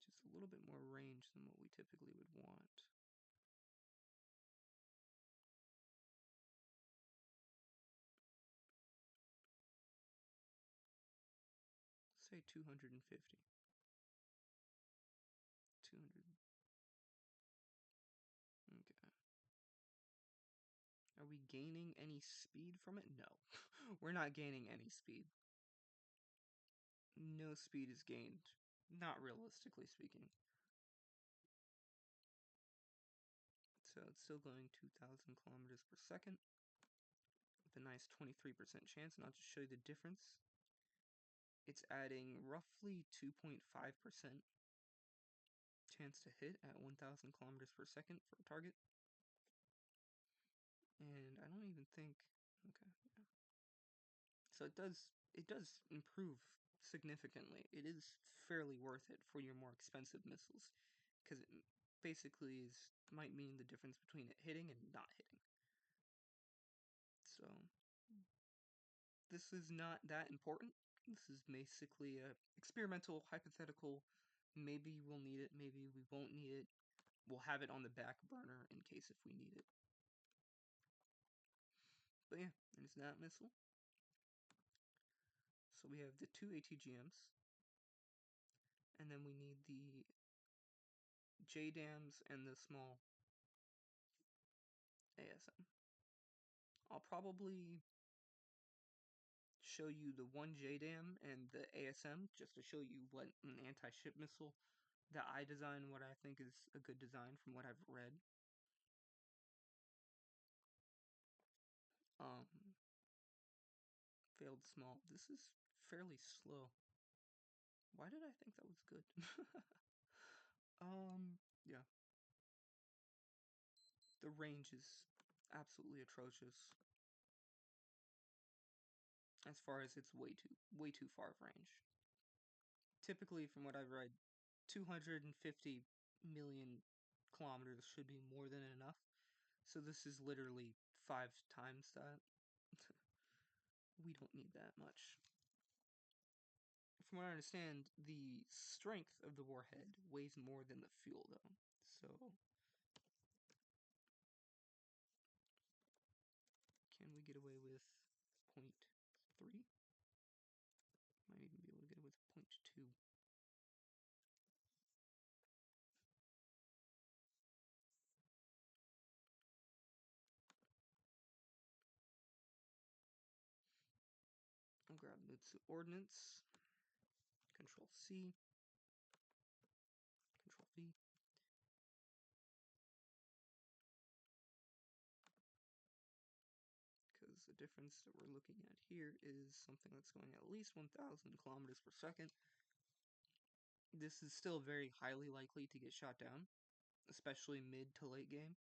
Speaker 1: Just a little bit more range than what we typically would want. Say 250. 200. Okay. Are we gaining any speed from it? No. We're not gaining any speed. No speed is gained. Not realistically speaking. So it's still going 2,000 kilometers per second. With a nice 23% chance. And I'll just show you the difference. It's adding roughly 2.5% chance to hit at 1,000 kilometers per second for a target. And I don't even think... Okay, yeah. So it does improve significantly. It is fairly worth it for your more expensive missiles, because it basically might mean the difference between it hitting and not hitting. So this is not that important. This is basically a experimental, hypothetical. Maybe we'll need it, maybe we won't need it. We'll have it on the back burner in case if we need it. But yeah, there's that missile. So we have the 2 ATGMs, and then we need the JDAMs and the small ASM. I'll probably show you the one JDAM and the ASM just to show you what an anti-ship missile that I design, what I think is a good design from what I've read. Failed small. This is fairly slow. Why did I think that was good? Yeah. The range is absolutely atrocious. As far as it's way too far of range. Typically, from what I've read, 250 million kilometers should be more than enough. So this is literally 5 times that. We don't need that much. From what I understand, the strength of the warhead weighs more than the fuel, though. So, can we get away with 0.3? Might even be able to get away with 0.2. I'll grab Mutsu Ordnance, Control C, Control V. Because the difference that we're looking at here is something that's going at least 1,000 kilometers per second. This is still very highly likely to get shot down, especially mid to late game.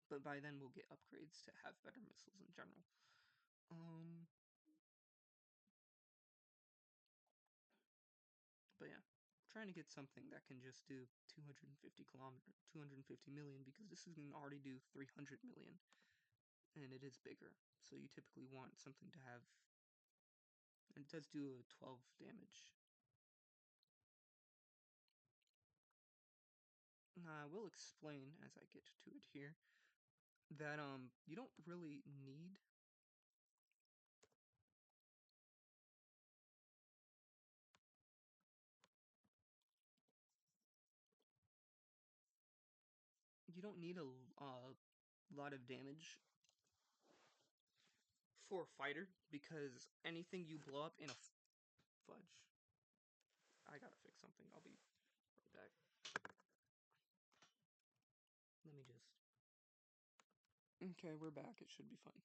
Speaker 1: But by then we'll get upgrades to have better missiles in general. But yeah, trying to get something that can just do 250 million, because this is going to already do 300 million, and it is bigger. So you typically want something to have, and it does do a 12 damage. Now, I will explain as I get to it here that you don't really need a lot of damage for a fighter, because anything you blow up in a fudge. I gotta fix something. I'll be right back. Let me just. Okay, we're back. It should be fine.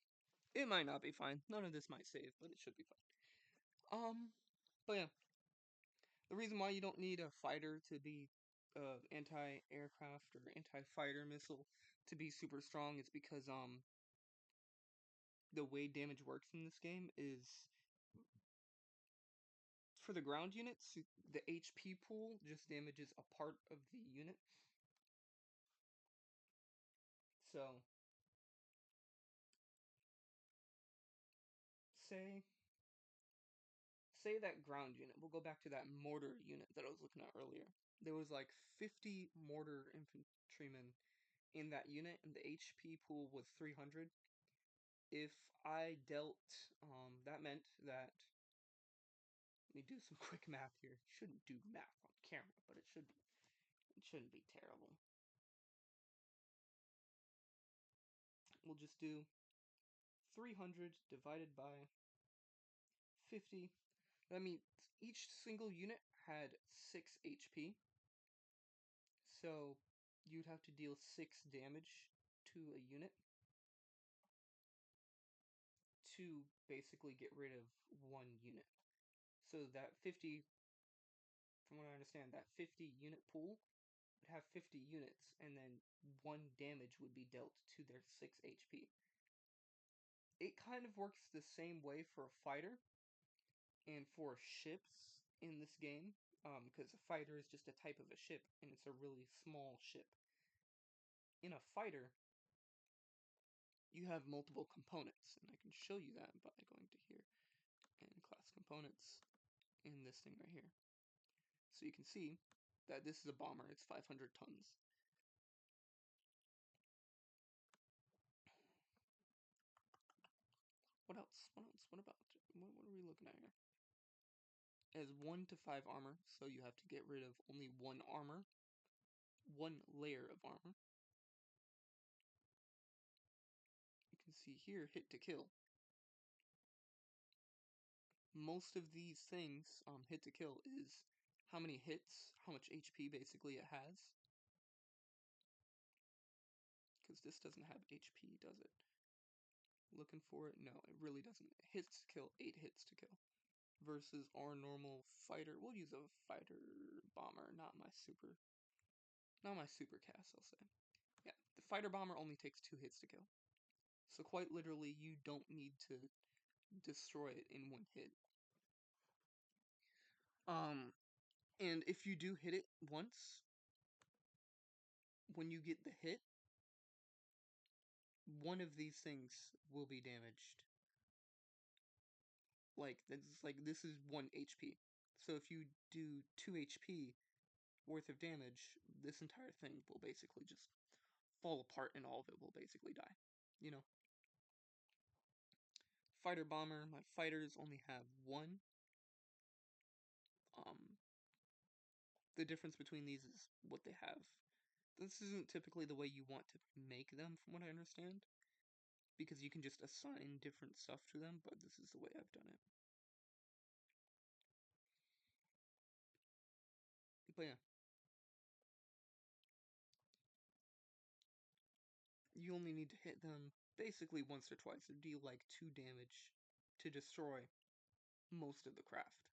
Speaker 1: It might not be fine. None of this might save, but it should be fine. But yeah, the reason why you don't need a fighter to be anti-aircraft or anti-fighter missile to be super strong is because the way damage works in this game is, for the ground units, the HP pool just damages a part of the unit. So, say that ground unit, we'll go back to that mortar unit that I was looking at earlier. There was like 50 mortar infantrymen in that unit, and the HP pool was 300. If I dealt, that meant that, let me do some quick math here. Shouldn't do math on camera, but it shouldn't be terrible. We'll just do 300 divided by 50. That means each single unit had 6 HP. So you'd have to deal 6 damage to a unit to basically get rid of one unit. So that 50, from what I understand, that 50 unit pool would have 50 units, and then 1 damage would be dealt to their 6 HP. It kind of works the same way for a fighter and for ships in this game, because a fighter is just a type of a ship, and it's a really small ship. In a fighter, you have multiple components, and I can show you that by going to here and class components in this thing right here. So you can see that this is a bomber, it's 500 tons. What else? What else? What about? What are we looking at here? It has 1 to 5 armor, so you have to get rid of only 1 armor, 1 layer of armor. You can see here, hit to kill. Most of these things, hit to kill, is how many hits, how much HP basically it has. Because this doesn't have HP, does it? Looking for it? No, it really doesn't. Hits to kill, 8 hits to kill. versus our normal fighter. We'll use a fighter bomber, not my super cast, I'll say. Yeah, the fighter bomber only takes 2 hits to kill. So quite literally, you don't need to destroy it in 1 hit. And if you do hit it once, when you get the hit, one of these things will be damaged. This is 1 HP. So if you do 2 HP worth of damage, this entire thing will basically just fall apart and all of it will basically die. You know. Fighter bomber, my fighters only have 1. The difference between these is what they have. This isn't typically the way you want to make them, from what I understand, because you can just assign different stuff to them, but this is the way I've done it. But yeah. You only need to hit them basically once or twice, or deal like 2 damage to destroy most of the craft.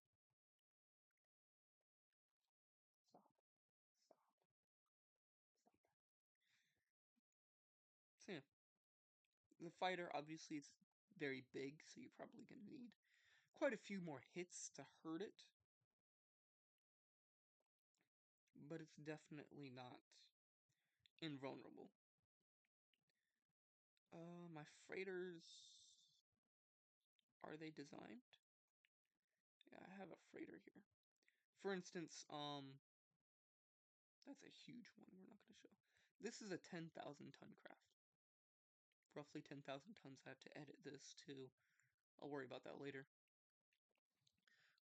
Speaker 1: Stop. So yeah. The fighter, obviously, it's very big, so you're probably going to need quite a few more hits to hurt it. But it's definitely not invulnerable. My freighters, are they designed? Yeah, I have a freighter here. For instance, that's a huge one we're not going to show. This is a 10,000 ton craft. Roughly 10,000 tons. I have to edit this too. I'll worry about that later.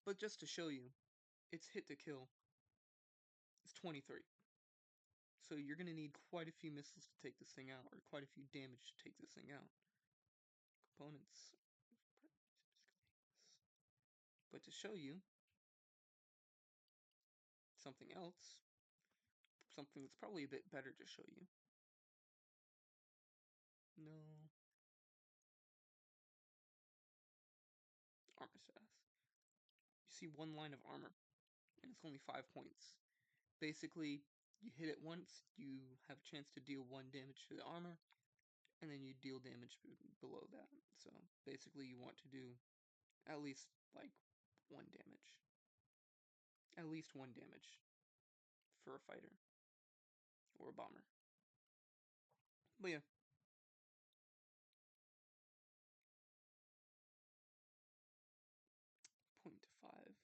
Speaker 1: But just to show you, its hit to kill is 23. So you're going to need quite a few missiles to take this thing out, or quite a few damage to take this thing out. Components. But to show you something else, something that's probably a bit better to show you. No. Armor staff. You see 1 line of armor, and it's only 5 points. Basically, you hit it once, you have a chance to deal 1 damage to the armor, and then you deal damage below that. So basically, you want to do at least like 1 damage. At least 1 damage for a fighter or a bomber. But yeah. 0.5.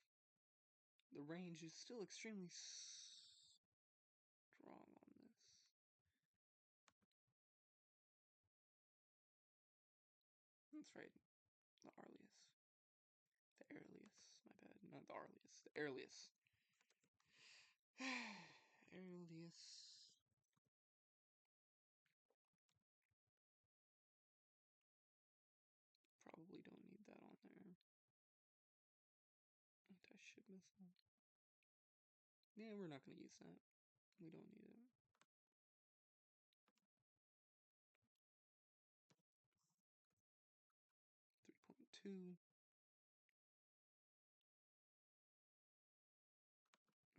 Speaker 1: The range is still extremely strong on this. That's right. The Arlius. The Aurelius. My bad. Not the Arlius. The Aurelius. Aurelius. Probably don't need that on there. Anti-ship missile. Yeah, we're not going to use that. We don't need it. 3.2.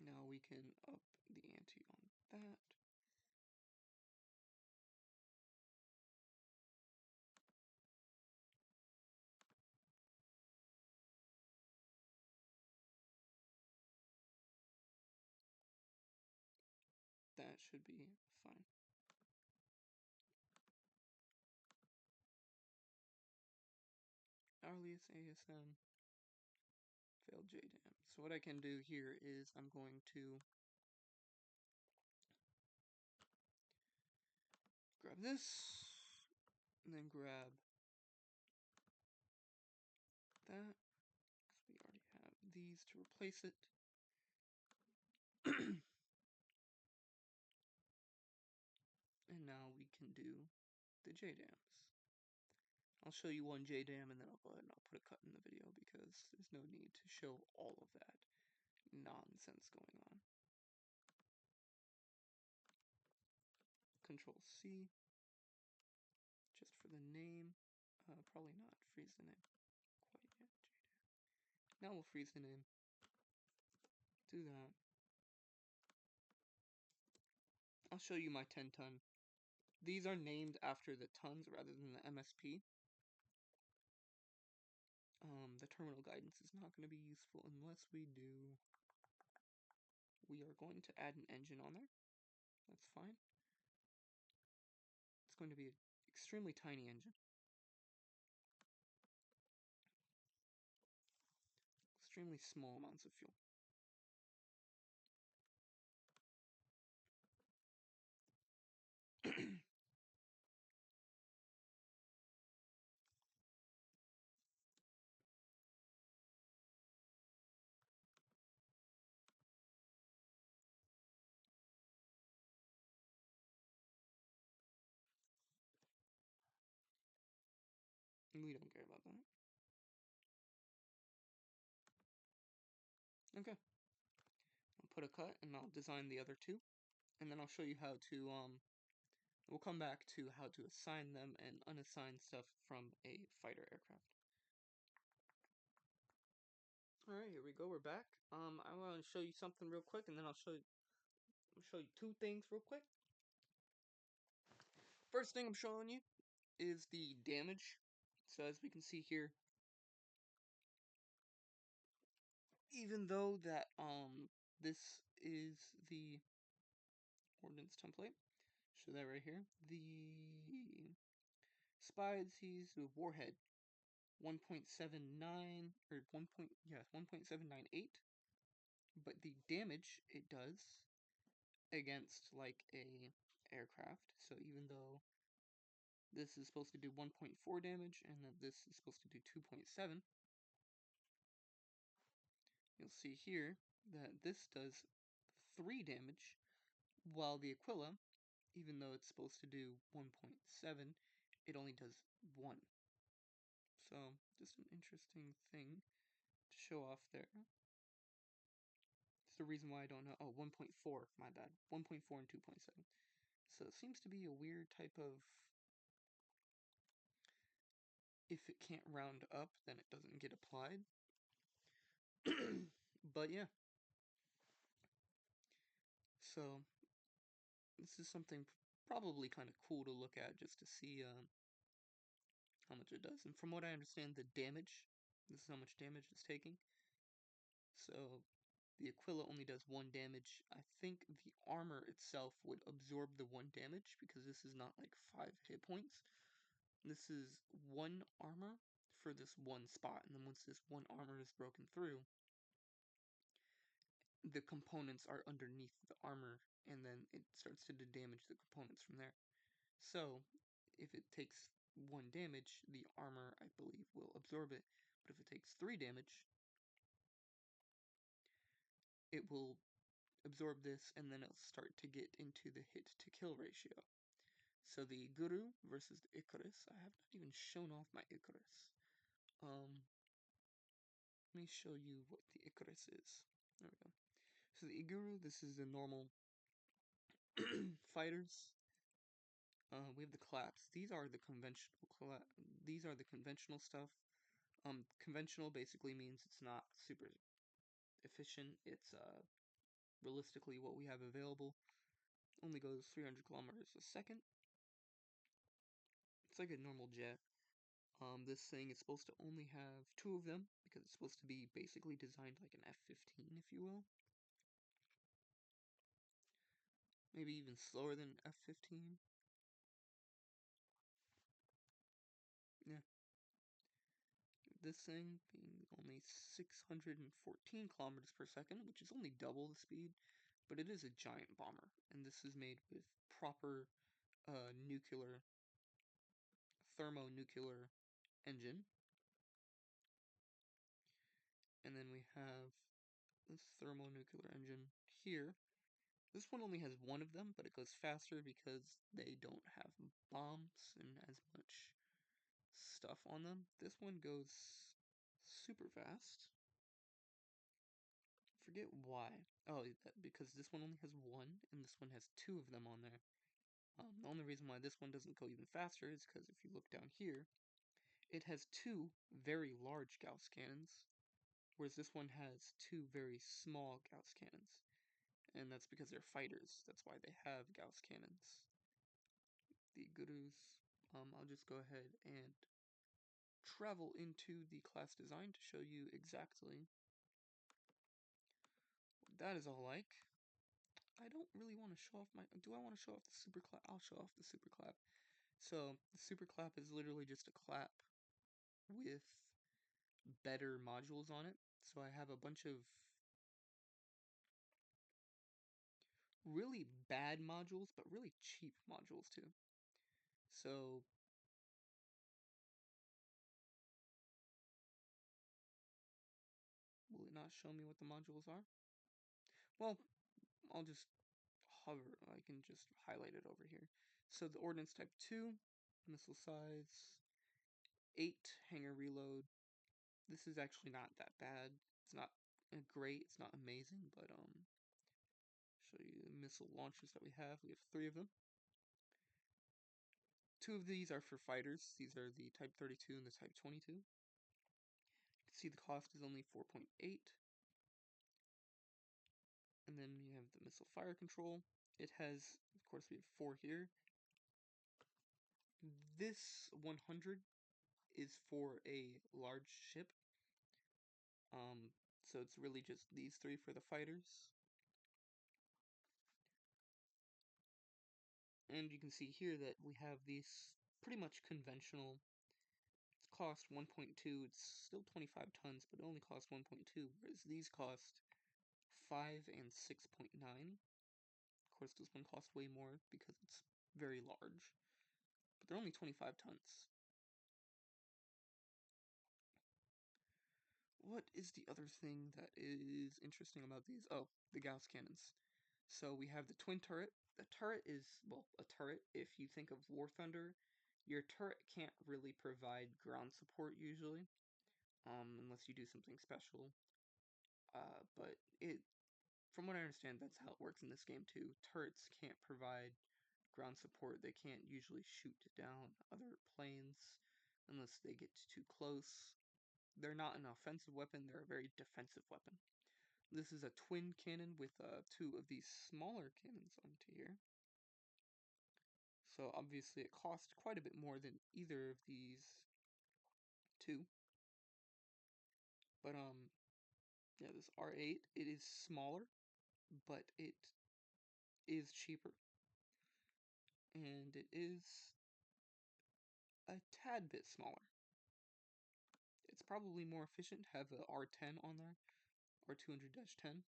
Speaker 1: Now we can up the ante on that. That should be fine. Arlius ASM. Failed JDAM. So what I can do here is I'm going to grab this, and then grab that, because we already have these to replace it. And now we can do the JDAMs. I'll show you 1 JDAM and then I'll go ahead and I'll put a cut in the video because there's no need to show all of that nonsense going on. Control C, just for the name. Probably not freeze the name quite yet. Now we'll freeze the name. Do that. I'll show you my 10-ton. These are named after the tons rather than the MSP. The terminal guidance is not going to be useful unless we do. We are going to add an engine on there. That's fine. It's going to be an extremely tiny engine. Extremely small amounts of fuel. We don't care about that. Okay. I'll put a cut and I'll design the other two. And then I'll show you how to, we'll come back to how to assign them and unassign stuff from a fighter aircraft. Alright, here we go, we're back. I want to show you something real quick and then I'll show you two things real quick. First thing I'm showing you is the damage. So as we can see here, even though that this is the ordnance template, show that right here. The Spide sees the warhead 1.79 or 1.798, but the damage it does against like a aircraft. So even though this is supposed to do 1.4 damage and that this is supposed to do 2.7, you'll see here that this does 3 damage, while the Aquila, even though it's supposed to do 1.7, it only does 1. So, just an interesting thing to show off there. It's the reason why I don't know. Oh, 1.4, my bad. 1.4 and 2.7. So it seems to be a weird type of... If it can't round up, then it doesn't get applied. But yeah. So, this is something probably kind of cool to look at just to see how much it does. And from what I understand, the damage, this is how much damage it's taking. So, the Aquila only does 1 damage. I think the armor itself would absorb the 1 damage because this is not like 5 hit points. This is 1 armor for this 1 spot, and then once this 1 armor is broken through, the components are underneath the armor, and then it starts to damage the components from there. So, if it takes 1 damage, the armor, I believe, will absorb it, but if it takes 3 damage, it will absorb this, and then it'll start to get into the hit-to-kill ratio. So the Guru versus the Icarus, I have not even shown off my Icarus. Let me show you what the Icarus is. There we go. So the Iguru, this is the normal fighters. We have the collapse. These are the conventional stuff. Conventional basically means it's not super efficient. It's realistically what we have available. Only goes 300 kilometers a second. It's like a normal jet. This thing is supposed to only have 2 of them because it's supposed to be basically designed like an F-15, if you will. Maybe even slower than F-15. Yeah. This thing being only 614 kilometers per second, which is only double the speed, but it is a giant bomber, and this is made with proper thermonuclear engine. And then we have this thermonuclear engine here. This one only has 1 of them, but it goes faster because they don't have bombs and as much stuff on them. This one goes super fast. Forget why. Oh, because this one only has 1, and this one has 2 of them on there. The only reason why this one doesn't go even faster is because if you look down here, it has 2 very large Gauss cannons, whereas this one has two very small Gauss cannons, and that's because they're fighters. That's why they have Gauss cannons. The gurus. I'll just go ahead and travel into the class design to show you exactly what that is all like. I don't really want to show off my. Do I want to show off the super clap? I'll show off the super clap. So the super clap is literally just a clap with better modules on it. So I have a bunch of really bad modules, but really cheap modules too. So will it not show me what the modules are? Well, I'll just hover. I can just highlight it over here. So the ordnance type 2, missile size 8, hanger reload. This is actually not that bad. It's not great. It's not amazing, but show you the missile launchers that we have. We have 3 of them. 2 of these are for fighters. These are the Type 32 and the Type 22. You can see the cost is only 4.8. And then you have the missile fire control. It has, of course, we have 4 here. This 100 is for a large ship. So it's really just these 3 for the fighters. And you can see here that we have these pretty much conventional. It's cost 1.2, it's still 25 tons, but it only costs 1.2, whereas these cost 5 and 6.9. Of course, this one costs way more because it's very large, but they're only 25 tons. What is the other thing that is interesting about these? Oh, the Gauss cannons. So we have the twin turret. The turret is, well, a turret. If you think of War Thunder, your turret can't really provide ground support usually, unless you do something special. But from what I understand, that's how it works in this game too. Turrets can't provide ground support. They can't usually shoot down other planes unless they get too close. They're not an offensive weapon, they're a very defensive weapon. This is a twin cannon with 2 of these smaller cannons onto here. So obviously it costs quite a bit more than either of these 2. But yeah, this R8, it is smaller, but it is cheaper. And it is a tad bit smaller. It's probably more efficient to have a R10 on there, R200-10,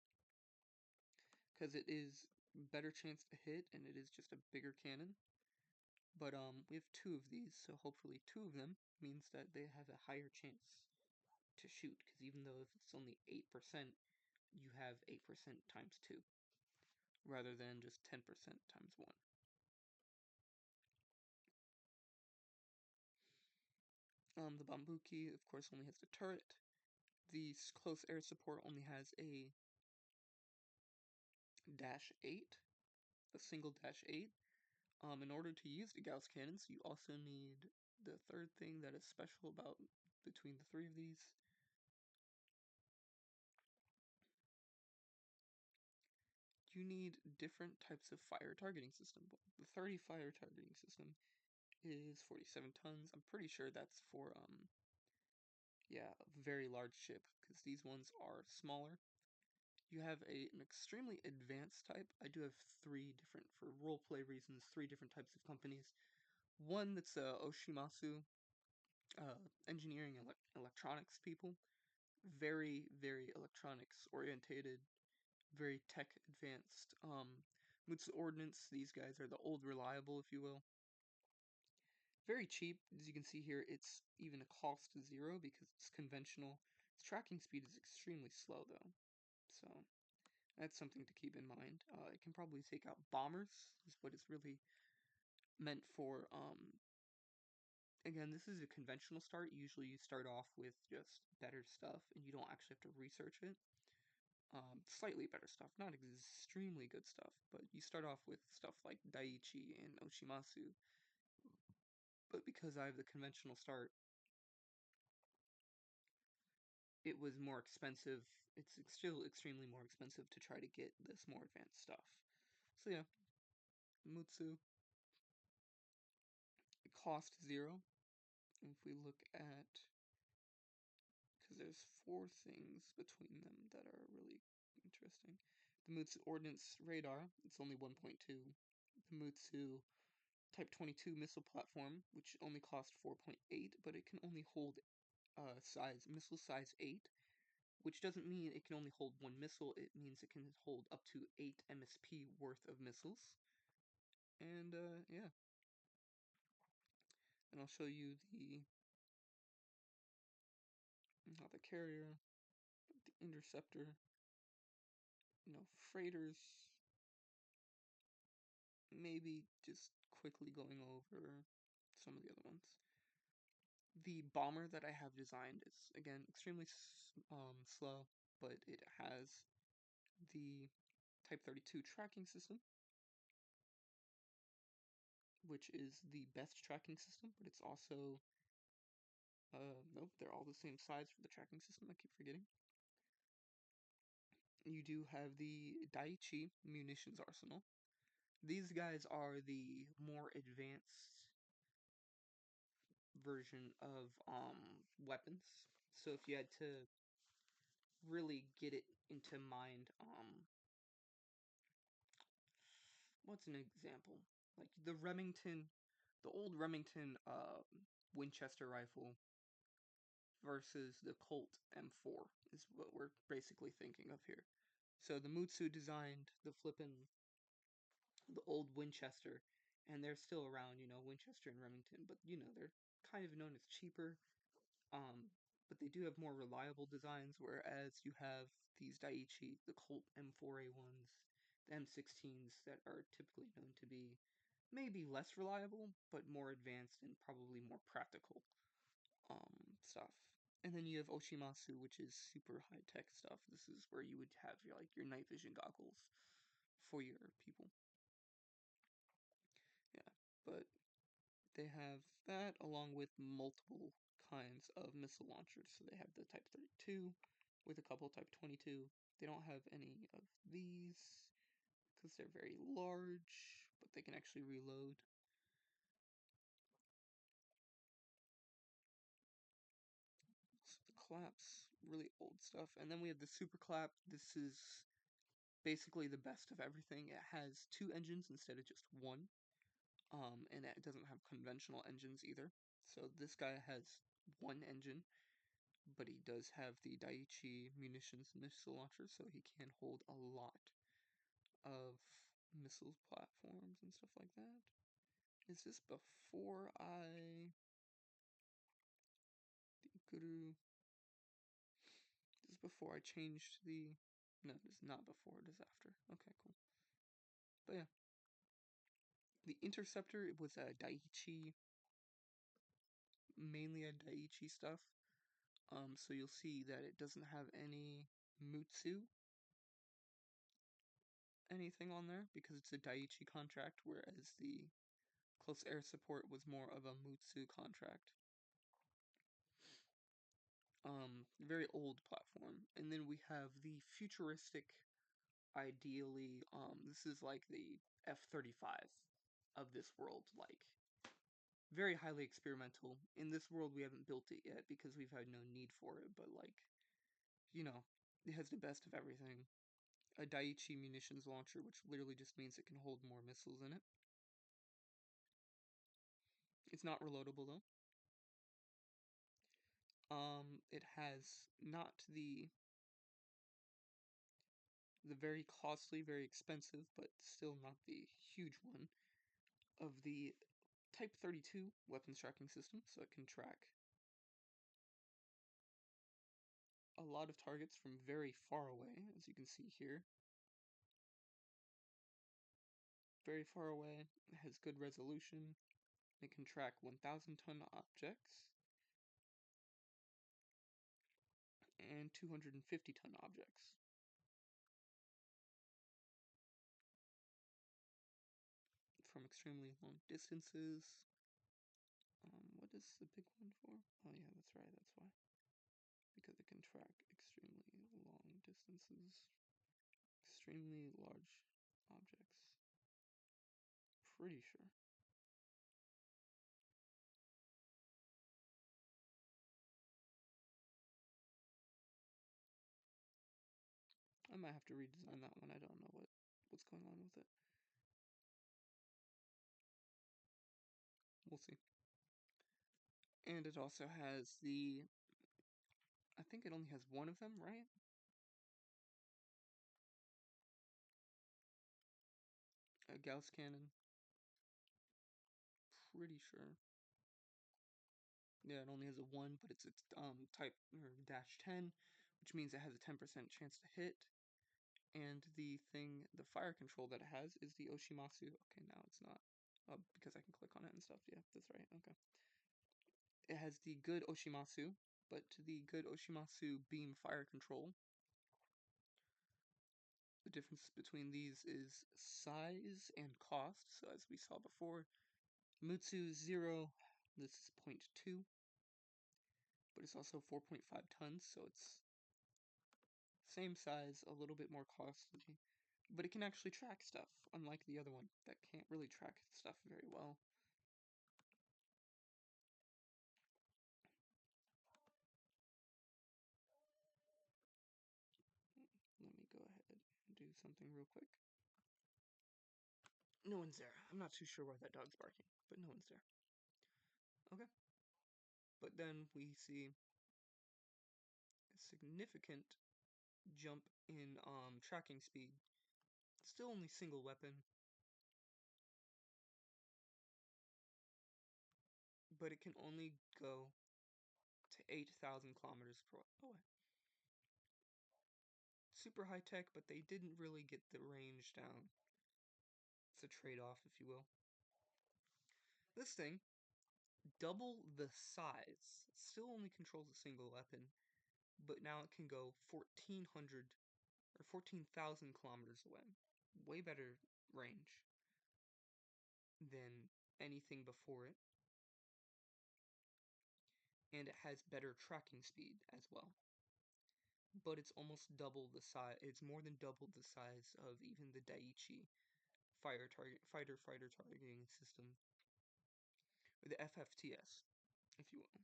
Speaker 1: because it is better chance to hit and it is just a bigger cannon. But we have 2 of these, so hopefully 2 of them means that they have a higher chance to shoot, because even though if it's only 8%, you have 8% times 2, rather than just 10% times 1. The Bambuki, of course, only has the turret. The close air support only has a -8, a single -8. In order to use the Gauss cannons, you also need the third thing that is special about between the 3 of these. You need different types of fire targeting system. The 30 fire targeting system is 47 tons. I'm pretty sure that's for yeah, a very large ship, because these ones are smaller. You have an extremely advanced type. I do have 3 different, for roleplay reasons, 3 different types of companies. One that's Oshimasu, engineering and electronics people. Very, very electronics orientated, very tech advanced. Mutsu Ordnance, these guys are the old reliable, if you will. Very cheap, as you can see here, it's even a cost 0 because it's conventional. Its tracking speed is extremely slow though, so that's something to keep in mind. It can probably take out bombers, is what it's really meant for. Again, this is a conventional start. Usually you start off with just better stuff and you don't actually have to research it. Slightly better stuff, not extremely good stuff, but you start off with stuff like Daiichi and Oshimasu. But because I have the conventional start, it was more expensive. It's still extremely more expensive to try to get this more advanced stuff. So yeah, Mutsu, cost 0. If we look at, because there's 4 things between them that are really interesting. The Mutsu Ordnance Radar, it's only 1.2. The Mutsu Type 22 missile platform, which only costs 4.8, but it can only hold missile size 8, which doesn't mean it can only hold 1 missile, it means it can hold up to 8 MSP worth of missiles. And yeah. And I'll show you the carrier, the interceptor, freighters, maybe just quickly going over some of the other ones. The bomber that I have designed is, again, extremely slow, but it has the Type 32 tracking system, which is the best tracking system, but it's also, nope, they're all the same size for the tracking system, I keep forgetting. You do have the Daiichi munitions arsenal. These guys are the more advanced version of weapons. So if you had to really get it into mind, what's an example? Like the old Remington Winchester rifle versus the Colt M4 is what we're basically thinking of here. So the Mutsu designed the old Winchester, and they're still around, Winchester and Remington, but they're kind of known as cheaper. Um, but they do have more reliable designs, whereas you have these Daiichi, the Colt M4A1s, the M16s that are typically known to be maybe less reliable, but more advanced and probably more practical stuff. And then you have Oshimasu, which is super high tech stuff. This is where you would have your night vision goggles for your people. Yeah, but they have that along with multiple kinds of missile launchers. So they have the Type 32 with a couple Type 22. They don't have any of these because they're very large, but they can actually reload. So the claps, really old stuff. And then we have the super clap. This is basically the best of everything. It has 2 engines instead of just 1. And it doesn't have conventional engines either. So this guy has 1 engine, but he does have the Daiichi munitions missile launcher, so he can hold a lot of missile platforms and stuff like that. Is this before the Guru? This is before I changed the... No, it is not before, it is after. Okay, cool. But yeah. The Interceptor, it was a Daiichi, mainly a Daiichi stuff. So you'll see that it doesn't have any Mutsu anything on there because it's a Daiichi contract, whereas the Close Air Support was more of a Mutsu contract. Very old platform. And then we have the futuristic, ideally, this is like the F-35 of this world, like, very highly experimental. In this world, we haven't built it yet because we've had no need for it, but like, it has the best of everything. A Daiichi munitions launcher, which literally just means it can hold more missiles in it. It's not reloadable though. It has not the very costly, very expensive, but still not the huge one of the Type 32 weapons tracking system, so it can track a lot of targets from very far away, as you can see here. Very far away, it has good resolution, it can track 1,000-ton objects and 250-ton objects. From extremely long distances. What is the big one for? Oh yeah, that's right, that's why. because it can track extremely long distances, extremely large objects. Pretty sure. I might have to redesign that one. I don't know what's going on with it. We'll see. And it also has I think it only has one of them, right? A Gauss cannon. Pretty sure. Yeah, it only has a 1, but it's type or -10, which means it has a 10% chance to hit. And the fire control that it has is the Oshimasu. Okay, now it's not. Because I can click on it and stuff. Yeah, that's right. Okay. It has the good Oshimasu, but the good Oshimasu beam fire control, the difference between these is size and cost. So as we saw before, Mutsu 0, this is 0.2, but it's also 4.5 tons, so it's same size, a little bit more costly, but it can actually track stuff, unlike the other one that can't really track stuff very well. Let me go ahead and do something real quick. No one's there. I'm not too sure why that dog's barking, but no one's there. Okay. But then we see a significant jump in tracking speed. Still only single weapon, but it can only go to 8,000 kilometers per hour. Oh, super high tech, but they didn't really get the range down. It's a trade-off, if you will. This thing, double the size, still only controls a single weapon, but now it can go 1,400 or 14,000 kilometers away. Way better range than anything before it. And it has better tracking speed as well. But it's almost double the size. It's more than double the size of even the Daiichi fighter targeting system, or the FFTS, if you will.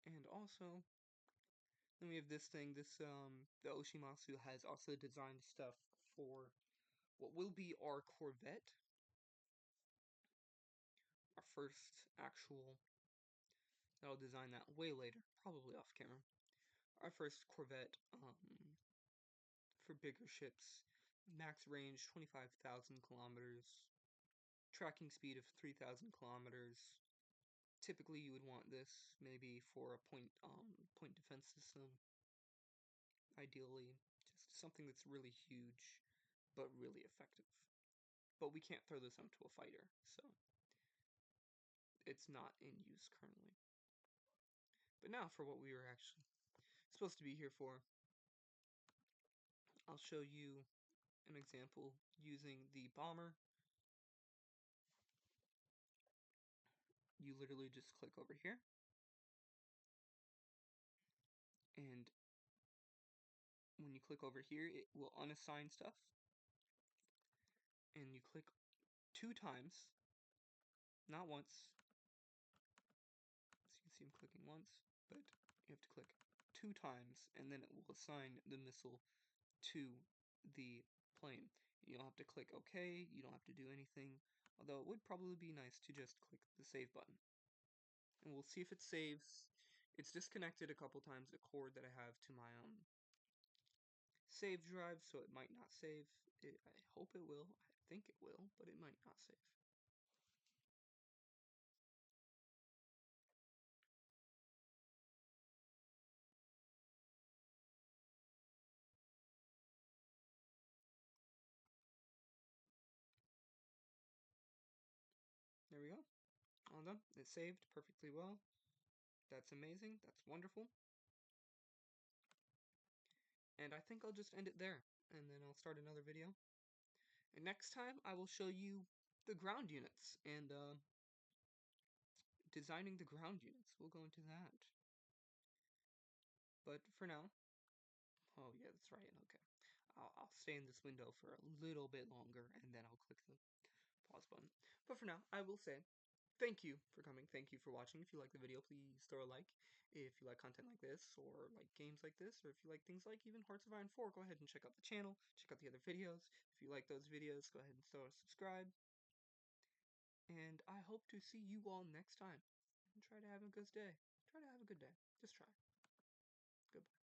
Speaker 1: And also, then we have this thing. The Oshimasu has also designed stuff for what will be our Corvette, our first actual. I'll design that way later, probably off camera. Our first Corvette, for bigger ships, max range 25,000 kilometers, tracking speed of 3,000 kilometers. Typically, you would want this maybe for a point defense system. Ideally, just something that's really huge, but really effective. But we can't throw this onto a fighter, so it's not in use currently. But now for what we were actually supposed to be here for. I'll show you an example using the bomber. You literally just click over here, and when you click over here, it will unassign stuff, and you click 2 times, not once. As you can see, I'm clicking once, but you have to click 2 times, and then it will assign the missile to the plane. You don't have to click OK, you don't have to do anything, although it would probably be nice to just click the save button. And we'll see if it saves. It's disconnected a couple times the cord that I have to my save drive, so it might not save. I hope it will. I think it will, but it might not save. There we go. All done. It saved perfectly well. That's amazing. That's wonderful. And I think I'll just end it there, and then I'll start another video. And next time, I will show you the ground units and designing the ground units. We'll go into that. But for now, oh yeah, that's right. Okay, I'll stay in this window for a little bit longer, and then I'll click the pause button. But for now, I will say thank you for coming. Thank you for watching. If you like the video, please throw a like. If you like content like this, or like games like this, or if you like things like even Hearts of Iron 4, go ahead and check out the channel. Check out the other videos. If you like those videos, go ahead and throw a subscribe. And I hope to see you all next time. And try to have a good day. Try to have a good day. Just try. Goodbye.